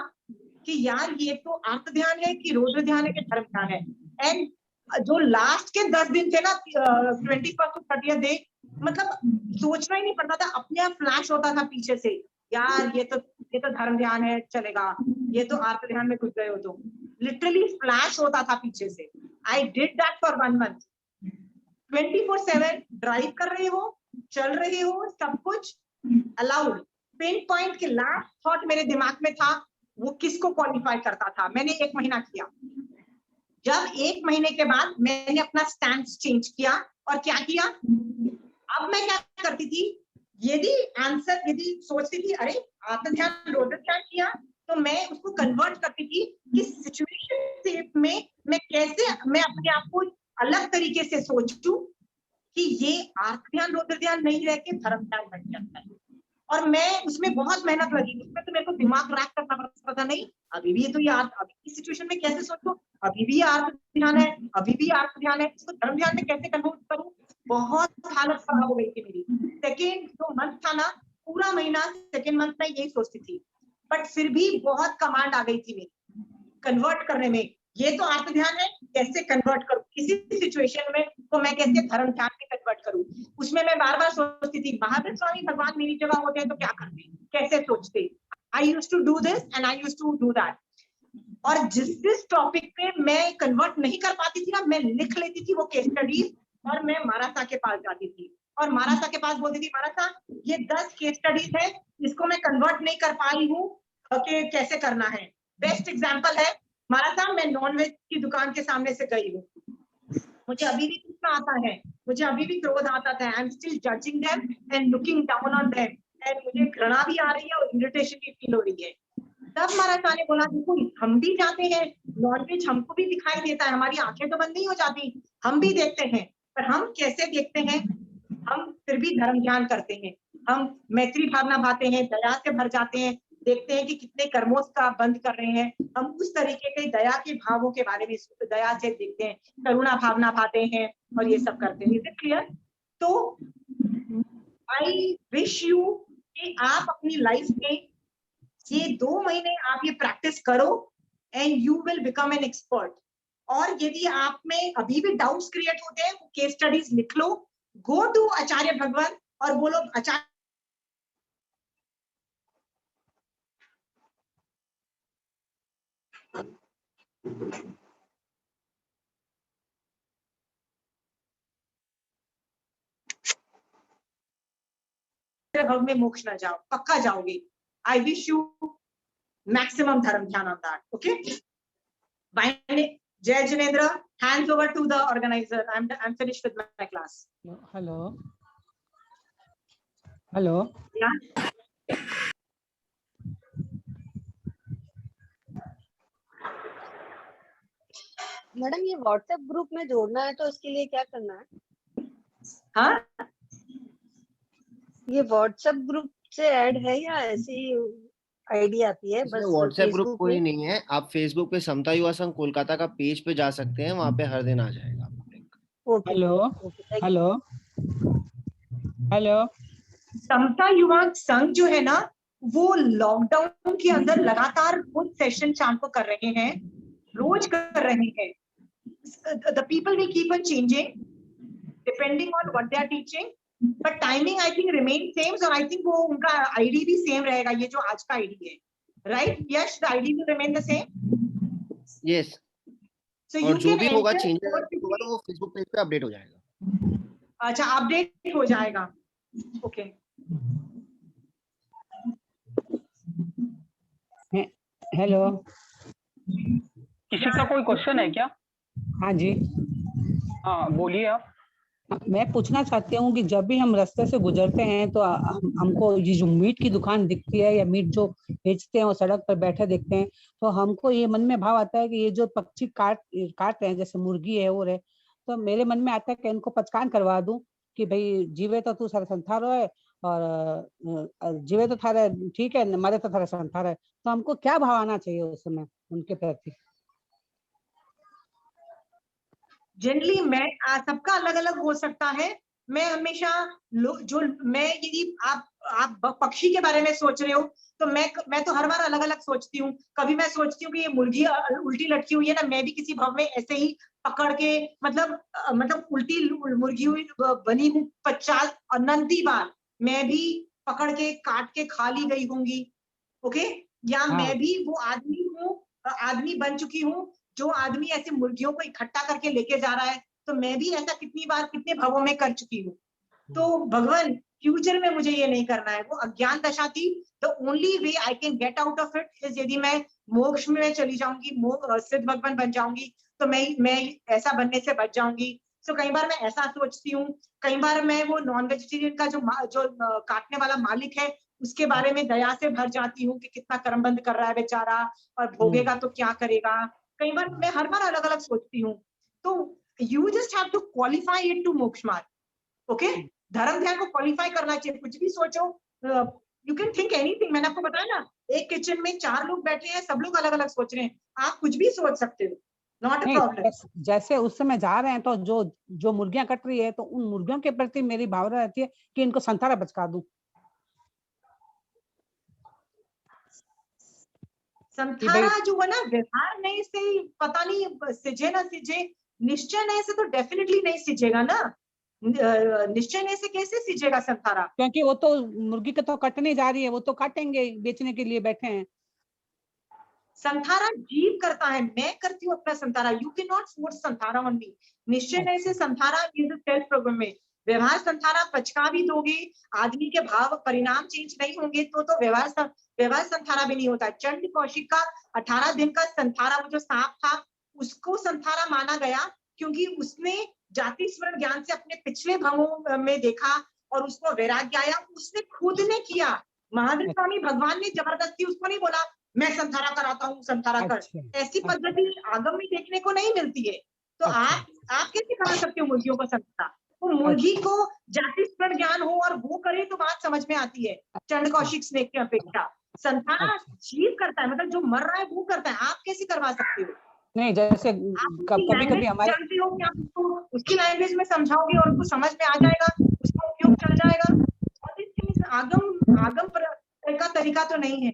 कि यार ये तो आर्त ध्यान है कि रौद्र ध्यान है कि धर्म ध्यान है। एंड जो लास्ट के 10 दिन थे ना, 21st to 30th डे, मतलब सोचना ही नहीं पड़ता था, अपने आप फ्लैश होता था पीछे से, यार ये तो धर्म ध्यान है, चलेगा, ये तो आर्त ध्यान में घुस गए हो, तो लिटरली फ्लैश होता था पीछे से। I did that for 1 month। 24/7 drive कर रहे हो, चल रहे हो, सब कुछ अलाउड। पिन पॉइंट के लास्ट थॉट मेरे दिमाग में था, वो किसको क्वालिफाई करता था। मैंने 1 महीना किया। जब 1 महीने के बाद मैंने अपना स्टैंड चेंज किया और क्या किया, अब मैं क्या करती थी, यदि सोचती थी अरे आत्म ध्यान रौद्र ध्यान किया, तो मैं उसको कन्वर्ट करती थी कि सिचुएशन में मैं अपने आप को अलग तरीके से सोचूं कि ये आत्म ध्यान रौद्र ध्यान नहीं रह के धर्म ध्यान बन जाता है। और मैं उसमें बहुत मेहनत लगी, उसमें तो मेरे को दिमाग रैक करना पड़ता था, नहीं अभी भी ये तो यार अभी की सिचुएशन में कैसे सोचूं, अभी भी आर्त ध्यान है, अभी भी आर्त ध्यान है, इसको धर्म ध्यान में कैसे कन्वर्ट करूं। बहुत हालत खराब हो गई थी मेरी। सेकेंड जो मंथ था ना, पूरा महीना सेकेंड मंथ में यही सोचती थी, बट फिर भी बहुत कमांड आ गई थी मेरी कन्वर्ट करने में। ये तो आर्त ध्यान है, कैसे कन्वर्ट करूं किसी सिचुएशन में, तो मैं कैसे धर्म ध्यान में कन्वर्ट करूं। उसमें मैं बार बार सोचती थी, महावीर स्वामी भगवान मेरी जगह होते हैं तो क्या करते, कैसे सोचते। I used to do this and I used to do that. और जिस टॉपिक पे मैं कन्वर्ट नहीं कर पाती थी ना, मैं लिख लेती थी वो केस स्टडीज और मैं मारासा के पास जाती थी और मारासा के पास बोलती थी, मारासा ये 10 केस स्टडीज है, इसको मैं कन्वर्ट नहीं कर पाई हूँ कि कैसे करना है। बेस्ट एग्जांपल है हमारा साहब मैं नॉन वेज की दुकान के सामने से गई हूँ, मुझे अभी भी गुस्सा आता है, मुझे अभी भी क्रोध आता था। I am still judging them and looking down on them, and मुझे घृणा भी आ रही है और इरिटेशन भी फील हो रही है। तब हमारा साहब ने बोला देखो हम भी जाते हैं, नॉनवेज हमको भी दिखाई देता है, हमारी आंखें तो बंद नहीं हो जाती, हम भी देखते हैं, पर हम कैसे देखते हैं, हम फिर भी धर्म ध्यान करते हैं, हम मैत्री भावना भाते हैं, दया से भर जाते हैं, देखते हैं कि कितने कर्मों का बंद कर रहे हैं, हम उस तरीके के दया के भावों के बारे में दया से देखते हैं, करुणा भावना भाते हैं और ये सब करते हैं। Is it clear? तो आई विश यू कि आप अपनी लाइफ में ये 2 महीने आप ये प्रैक्टिस करो and you will become an expert. और यदि आप में अभी भी डाउट्स क्रिएट होते हैं, केस स्टडीज लिख लो, गो टू आचार्य भगवान और बोलो आचार्य भव में मोक्ष न जाओ, पक्का जाओगे। आई विश यू मैक्सिमम धर्म ध्यान ऑन दैट। ओके, जय Jinendra, hands over to the organizer. I'm finished with my class. Hello. Hello. Yeah. Madam ये व्हाट्सएप ग्रुप में जोड़ना है तो इसके लिए क्या करना है? हाँ, ये व्हाट्सएप ग्रुप से ऐड है या ऐसी आईडी आती है? बस व्हाट्सएप ग्रुप Facebook कोई में? नहीं है, आप फेसबुक पे समता युवा संघ कोलकाता का पेज पे जा सकते हैं, वहाँ पे हर दिन आ जाएगा आपको link. Hello hello hello. Samta Yuva Sangh जो है ना, वो लॉकडाउन के अंदर लगातार खुद सेशन शाम को कर रहे हैं, रोज कर रहे हैं। The people will keep on changing depending on what they are teaching, but timing I think remain same, और I think वो उनका आईडी भी सेम रहेगा, ये जो आज का आईडी है, right? Yes, the ID will remain the same. Yes, So और you जो can भी होगा enter चेंज over होगा तो वो फेसबुक पेज पे अपडेट हो जाएगा। अच्छा, अपडेट हो जाएगा। ओके, हेलो, किसी का कोई क्वेश्चन है क्या? हाँ जी, हाँ बोलिए आप। मैं पूछना चाहती हूँ कि जब भी हम रास्ते से गुजरते हैं तो हमको ये जो मीट की दुकान दिखती है या मीट जो बेचते हैं वो सड़क पर बैठे दिखते हैं, तो हमको ये मन में भाव आता है कि ये जो पक्षी काट रहे हैं, जैसे मुर्गी है और है, तो मेरे मन में आता है कि इनको पहचान करवा दूं कि भाई जीवे तो तू सारा संसार है और जीवे तो थारा ठीक है, मरे तो थारा संसार है, तो हमको क्या भाव आना चाहिए उस समय उनके प्रति? जनरली मैं सबका अलग अलग हो सकता है। मैं हमेशा जो मैं यदि आप पक्षी के बारे में सोच रहे हो तो मैं तो हर बार अलग अलग सोचती हूँ। कभी मैं सोचती हूँ कि ये मुर्गी उल्टी लटकी हुई है ना, मैं भी किसी भाव में ऐसे ही पकड़ के मतलब उल्टी मुर्गी हुई बनी हूँ 50 अनंती बार, मैं भी पकड़ के काट के खा ली गई होंगी। ओके, या हाँ। मैं भी वो आदमी हूँ, आदमी बन चुकी हूँ जो आदमी ऐसे मुर्गियों को इकट्ठा करके लेके जा रहा है, तो मैं भी ऐसा कितनी बार कितने भवों में कर चुकी हूँ। तो भगवान फ्यूचर में मुझे ये नहीं करना है, वो अज्ञान दशा थी। The only way I can get out of it is यदि मैं मोक्ष में चली जाऊंगी, सिद्ध भगवान बन जाऊंगी, तो मैं ऐसा बनने से बच जाऊंगी। तो कई बार मैं ऐसा सोचती हूँ, कई बार मैं वो नॉन वेजिटेरियन का जो काटने वाला मालिक है उसके बारे में दया से भर जाती हूँ कि कितना कर्मबंध कर रहा है बेचारा, और भोगेगा तो क्या करेगा। कई बार मैं हर बार अलग अलग सोचती हूँ। तो you just have to qualify it to moksha marg. Okay, धर्म ध्यान को क्वालिफाई करना चाहिए। कुछ भी सोचो, यू कैन थिंक एनीथिंग। मैंने आपको बताया ना, एक किचन में 4 लोग बैठे हैं, सब लोग अलग अलग सोच रहे हैं, आप कुछ भी सोच सकते हो, नॉट अ प्रॉब्लम। जैसे उस समय जा रहे हैं तो जो मुर्गियां कट रही है तो उन मुर्गियों के प्रति मेरी भावना रहती है कि इनको संतारा बचका दूं। संथारा जो है ना, व्यवहार नहीं से पता नहीं सिझे ना सिझे, निश्चय नहीं से तो डेफिनेटली नहीं सिझेगा ना। निश्चय नहीं से कैसे सिझेगा संथारा? क्योंकि वो तो मुर्गी को तो कटने जा रही है, वो तो काटेंगे, बेचने के लिए बैठे हैं। संथारा जीव करता है, मैं करती हूँ अपना संथारा। यू कैन नॉट फोर्स संथारा ऑन मी। निश्चय नहीं से संथारा इज अ सेल्फ प्रोग्राम में। व्यवहार संथारा पचका भी दोगे, आदमी के भाव परिणाम चेंज नहीं होंगे तो व्यवहार संथारा भी नहीं होता। चंड कौशिक का 18 दिन का संथारा, वो जो सांप था उसको संथारा माना गया क्योंकि उसने जाति स्मरण ज्ञान से अपने पिछले भवों में देखा और उसको वैराग्य आया, उसने खुद ने किया। महावीर स्वामी भगवान ने जबरदस्ती उसको नहीं बोला मैं संथारा कराता हूँ, संथारा कर। ऐसी पद्धति आगम में देखने को नहीं मिलती है। तो आप कैसे करा सकते हो मुर्गियों को संथारा? तो मुर्गी को जाति स्मरण ज्ञान हो और वो करे तो बात समझ में आती है। चंड कौशिक स्नेक की अपेक्षा संथारा जीव करता है, मतलब जो मर रहा है वो करता है। आप कैसे करवा सकते हो? नहीं, जैसे कभी हमारे जानते हो कि आप उसको उसकी लैंग्वेज में समझाओगे और उनको समझ में आ जाएगा, उसका उपयोग चल जाएगा। और आगम का तरीका तो नहीं है।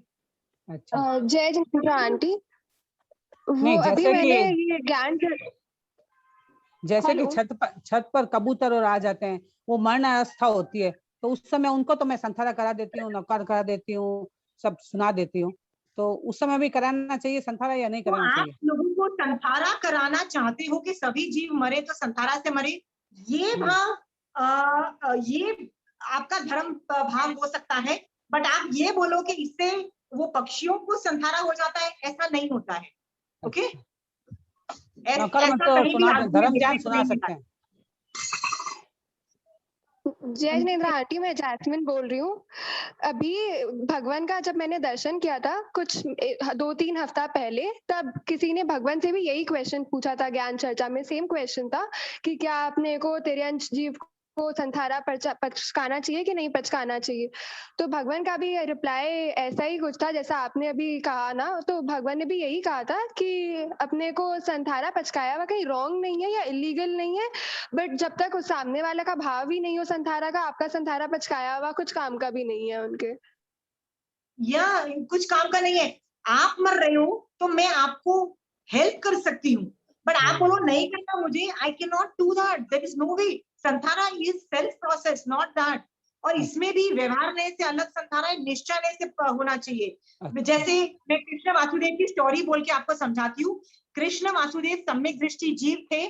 जय जिनेंद्र आंटी, वो अभी मैंने ये ज्ञान जैसे कि छत पर कबूतर और आ जाते हैं, वो मरण अवस्था होती है, तो उस समय उनको तो मैं संथारा करा देती हूँ, नौकार करा देती हूँ, सब सुना देती हूँ। तो उस समय भी कराना चाहिए संथारा या नहीं कराना चाहिए? आप लोगों को संथारा कराना चाहते हो कि सभी जीव मरे तो संथारा से मरे, ये भाव ये आपका धर्म भाव हो सकता है। बट आप ये बोलो कि इससे वो पक्षियों को संथारा हो जाता है, ऐसा नहीं होता है। ओके, धर्म ज्ञान सुना सकते हैं। जय जिनेंद्र आंटी, मैं जैस्मिन बोल रही हूँ। अभी भगवान का जब मैंने दर्शन किया था कुछ 2-3 हफ्ता पहले, तब किसी ने भगवान से भी यही क्वेश्चन पूछा था ज्ञान चर्चा में। सेम क्वेश्चन था कि क्या अपने को तेरे अंश जीव को संथारा पचकाना चाहिए कि नहीं पचकाना चाहिए। तो भगवान का भी रिप्लाई ऐसा ही कुछ था जैसा आपने अभी कहा ना। तो भगवान ने भी यही कहा था कि अपने को संथारा पचकाया हुआ कहीं रॉन्ग नहीं है या इलीगल नहीं है, बट जब तक उस सामने वाला का भाव ही नहीं हो संथारा का, आपका संथारा पचकाया हुआ कुछ काम का भी नहीं है उनके। या कुछ काम का नहीं है। आप मर रहे हो तो मैं आपको हेल्प कर सकती हूँ, बट आप बोलो नहीं करना मुझे, I can not do that, there is no way. Santhara is self process, not that. और इसमें भी व्यवहार नए से अलग संथारा है, निश्चय नए से होना चाहिए। जैसे मैं कृष्ण वासुदेव की स्टोरी बोल के आपको समझाती हूँ। कृष्ण वासुदेव सम्यक दृष्टि जीव थे,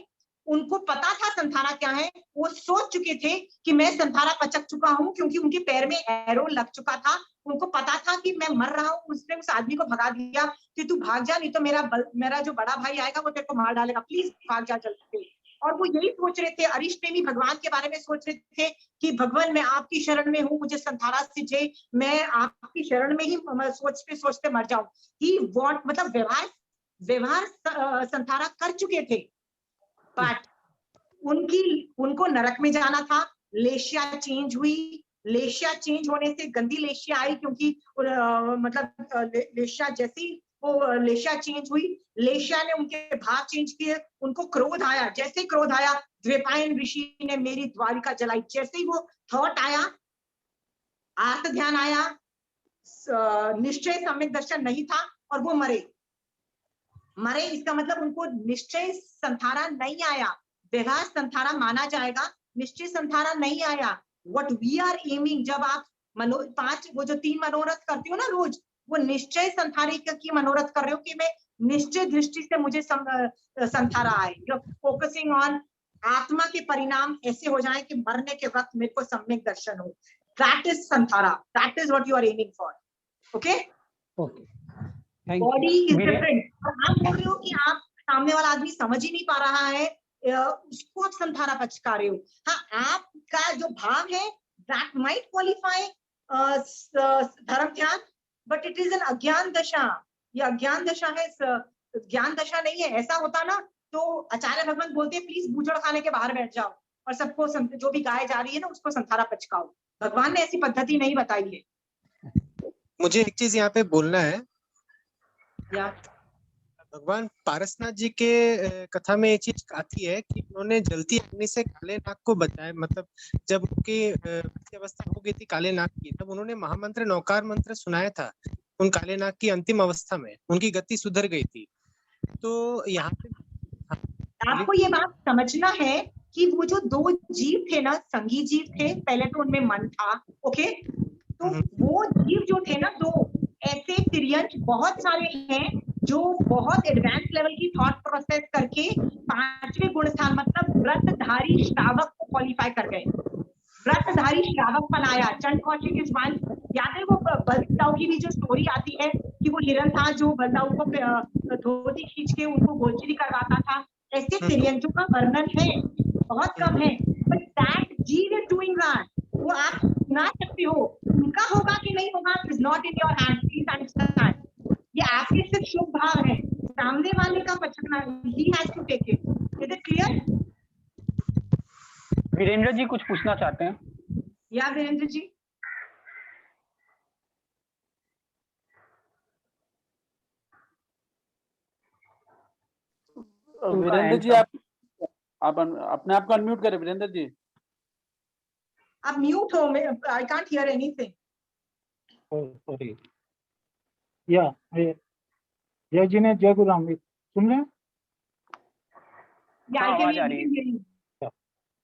उनको पता था संथारा क्या है। वो सोच चुके थे कि मैं संथारा पचक चुका हूँ क्योंकि उनके पैर में एरो लग चुका था। उनको पता था कि मैं मर रहा हूँ। उसने उस आदमी को भगा दिया कि तू भाग जा, नहीं तो मेरा जो बड़ा भाई आएगा वो तेरे को मार डालेगा, प्लीज भाग जा जल्दी। और वो यही सोच रहे थे, अरिष्टेमी भगवान के बारे में सोच रहे थे कि भगवान मैं आपकी शरण में हूँ, मुझे संथारा से जे मैं आपकी शरण में ही सोचते सोचते मर जाऊं। ही वॉन्ट, मतलब व्यवहार संथारा कर चुके थे, बट उनको नरक में जाना था। लेशिया चेंज हुई, लेशिया चेंज होने से गंदी लेशिया आई क्योंकि मतलब लेशिया जैसी वो लेशिया चेंज हुई, लेशिया ने उनके भाव चेंज किए, उनको क्रोध आया। जैसे क्रोध आया, द्वैपायन ऋषि ने मेरी द्वारिका जलाई। जैसे ही वो थॉट आया, आर्त ध्यान आया, निश्चय सम्यक दर्शन नहीं था और वो मरे। इसका मतलब उनको निश्चय संथारा नहीं आया। व्यवहार संथारा माना जाएगा, निश्चय संथारा नहीं आया। व्हाट वी आर एमिंग, जब आप वो जो 3 मनोरथ करती हो ना रोज, वो निश्चय संथारे की मनोरथ कर रहे हो कि मैं निश्चय दृष्टि से मुझे संथारा आए। यू आर फोकसिंग ऑन आत्मा के परिणाम ऐसे हो जाए कि मरने के वक्त मेरे को सम्यक दर्शन हो। That is santhara, that is what you are aiming for. Okay, body is different. आप बोल रहे हो कि आप सामने वाला आदमी समझ ही नहीं पा रहा है, उसको आप संथारा पचका रहे हो। हाँ, आपका जो भाव है दैट माइट क्वालिफाई धर्म ध्यान, बट इट इज एन अज्ञान दशा। ये अज्ञान दशा है, ज्ञान दशा नहीं है। ऐसा होता ना तो आचार्य भगवान बोलते हैं प्लीज बूझड़ खाने के बाहर बैठ जाओ और सबको जो भी गाय जा रही है ना उसको संथारा पचकाओ। भगवान ने ऐसी पद्धति नहीं बताई है। मुझे एक चीज यहाँ पे बोलना है। या भगवान पारसनाथ जी के कथा में ये चीज आती है कि उन्होंने जलती अग्नि से काले नाग को बचाया। मतलब जब उनकी अवस्था हो गई थी काले नाग की, तब उन्होंने महामंत्र नौकार मंत्र सुनाया था उन काले नाग की अंतिम अवस्था में, उनकी गति सुधर गई थी। तो यहाँ पे आपको ये बात समझना है कि वो जो 2 जीव थे ना, संगी जीव थे, पहले तो उनमें मन था। ओके, तो वो जीव जो थे ना 2 ऐसे तिर्यंश बहुत सारे हैं जो बहुत एडवांस लेवल की थॉट प्रोसेस करके 5वें गुण स्थान मतलब व्रतधारी श्रावक को क्वालिफाई कर गए। व्रतधारी श्रावक बनाया। Chand Kaushik is one. याद है वो बलदाऊ की भी जो स्टोरी आती है कि वो हिरन था जो बलदाऊ को धोती खींच के उनको गोचरी करवाता था। ऐसे तिर्यंजों का वर्णन है, बहुत कम है, बट दैट जीव इज डूइंग दैट। वो आप सुना सकते हो, उनका होगा कि नहीं होगा is not in your hand, please understand. ये आपके सिर्फ शुभ भाव है, सामने वाले का पचकना, ही has to take it. Is it clear? Virendra ji कुछ पूछना चाहते हैं? या वीरेंद्र जी? वीरेंद्र जी आप अपने आप को अनम्यूट करें वीरेंद्र जी। आप म्यूट हो, I can't hear anything. Sorry. या जय जी ने जय गुरु राम, सुन रहे हैं? आवाज आ रही है।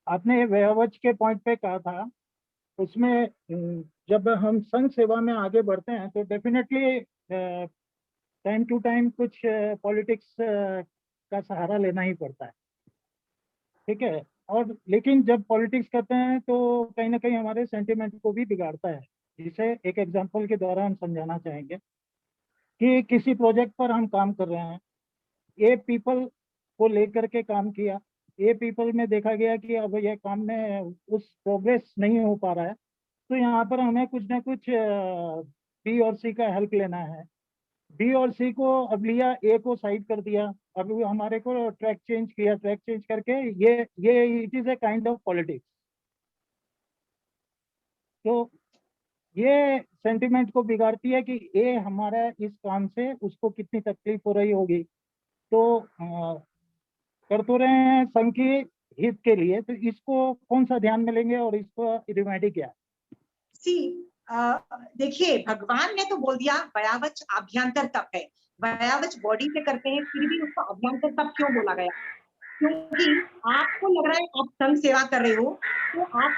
आपने वयवच के पॉइंट पे कहा था, उसमें जब हम संघ सेवा में आगे बढ़ते हैं तो डेफिनेटली टाइम टू टाइम कुछ पॉलिटिक्स का सहारा लेना ही पड़ता है, ठीक है। और लेकिन जब पॉलिटिक्स करते हैं तो कहीं ना कहीं हमारे सेंटिमेंट को भी बिगाड़ता है। जिसे एक एग्जांपल के द्वारा हम समझाना चाहेंगे कि किसी प्रोजेक्ट पर हम काम कर रहे हैं, ए पीपल को लेकर के काम किया, ए पीपल में देखा गया कि अब यह काम में उस प्रोग्रेस नहीं हो पा रहा है, तो यहाँ पर हमें कुछ ना कुछ बी और सी का हेल्प लेना है। बी और सी को अब लिया, ए को साइड कर दिया, अब हमारे को ट्रैक चेंज किया, ट्रैक चेंज करके ये it is a kind of politics. तो ये सेंटिमेंट को बिगाड़ती है कि ए हमारा इस काम से उसको कितनी तकलीफ हो रही होगी, तो कर तो रहे हैं संघ के हित के लिए, तो इसको कौन सा ध्यान में लेंगे और इसको रिमेडी क्या? देखिए, भगवान ने तो बोल दिया वयावच आभ्यंतर तप है। वयावच बॉडी से करते हैं, फिर भी उसको अभ्यंतर तप क्यों बोला गया? क्योंकि आपको लग रहा है आप संघ सेवा कर रहे हो, तो आप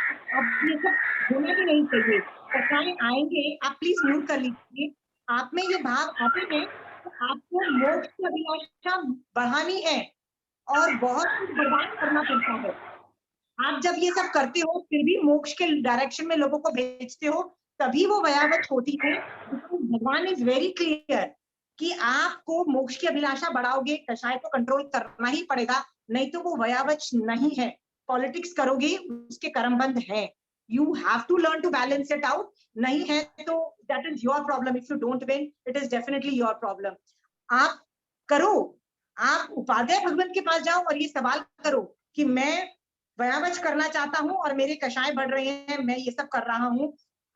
ये सब होना भी नहीं चाहिए। कसाई आएंगे, आप प्लीज म्यूट कर लीजिए। आप में ये भाव आते हैं तो आपको मोक्ष की अभिलाषा बढ़ानी है और बहुत कुछ बर्बाद करना पड़ता है। आप जब ये सब करते हो फिर भी मोक्ष के डायरेक्शन में लोगों को भेजते हो, तभी वो वयावच होती है। भगवान इज वेरी क्लियर कि आपको मोक्ष की अभिलाषा बढ़ाओगे, कषाय को कंट्रोल करना ही पड़ेगा, नहीं तो वो वयावच नहीं है। पॉलिटिक्स करोगे उसके कर्मबंध है। You have to learn to balance it out. नहीं है तो that is your problem. If you don't win, it is definitely your problem. आप करो, आप उपाध्याय भगवंत के पास जाओ और ये सवाल करो कि मैं वयावच करना चाहता हूं और मेरे कषाय बढ़ रहे हैं, मैं ये सब कर रहा हूं।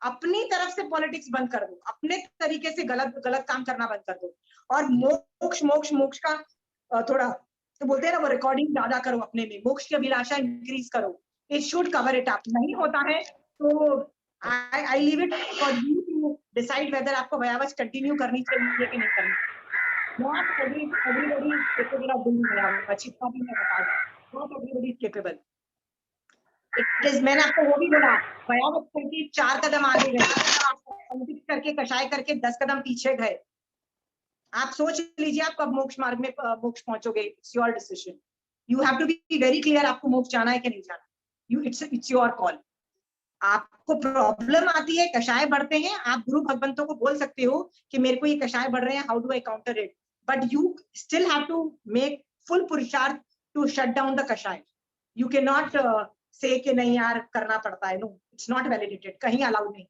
अपनी तरफ से पॉलिटिक्स बंद कर दो, अपने तरीके से गलत काम करना बंद कर दो, और मोक्ष का थोड़ा तो बोलते हैं ना वो रिकॉर्डिंग ज्यादा करो अपने में, मोक्ष की अभिलाषा इंक्रीज करो। It should cover it up. नहीं होता है तो I leave it for you to decide whether आपको वयावच कंटिन्यू करनी चाहिए कि नहीं करनी। Not everybody is capable of doing वयावच, इतना भी मैं बता दूं। Not everybody is capable. It is, मैंने आपको वो भी बोला, वयावच करके 4 कदम आगे गए, पॉलिटिक्स करके कषाय करके 10 कदम पीछे गए। आप सोच लीजिए आप कब मोक्ष मार्ग में मोक्ष पहुंचोगे। It's your decision. You have to be very clear, आपको मोक्ष जाना है कि नहीं जाना। It's your call. आपको प्रॉब्लम आती है, कषाय बढ़ते हैं, आप गुरु भगवंतों को बोल सकते हो कि मेरे को ये कषाय बढ़ रहे हैं, how do I counter it, but you still have to make full purusharth to shut down the kashaya. You can not say कि नहीं यार करना पड़ता है। नो, इट्स नॉट वैलिडेटेड, कहीं अलाउड नहीं।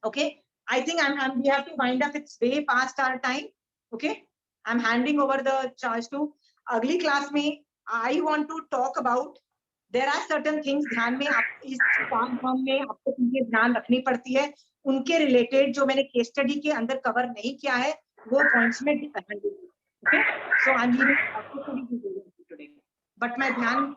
Okay, I think we have to wind up. It's way past our time. Okay, I'm handing over the charge to अगली class में। I want to talk about there are certain things ध्यान में, आप इस काम में आपको चीजें ध्यान रखनी पड़ती है, उनके रिलेटेड जो मैंने केस स्टडी के अंदर कवर नहीं किया है वो पॉइंट्स में ध्यान दूंगी। Okay, so I am today, but मैं ध्यान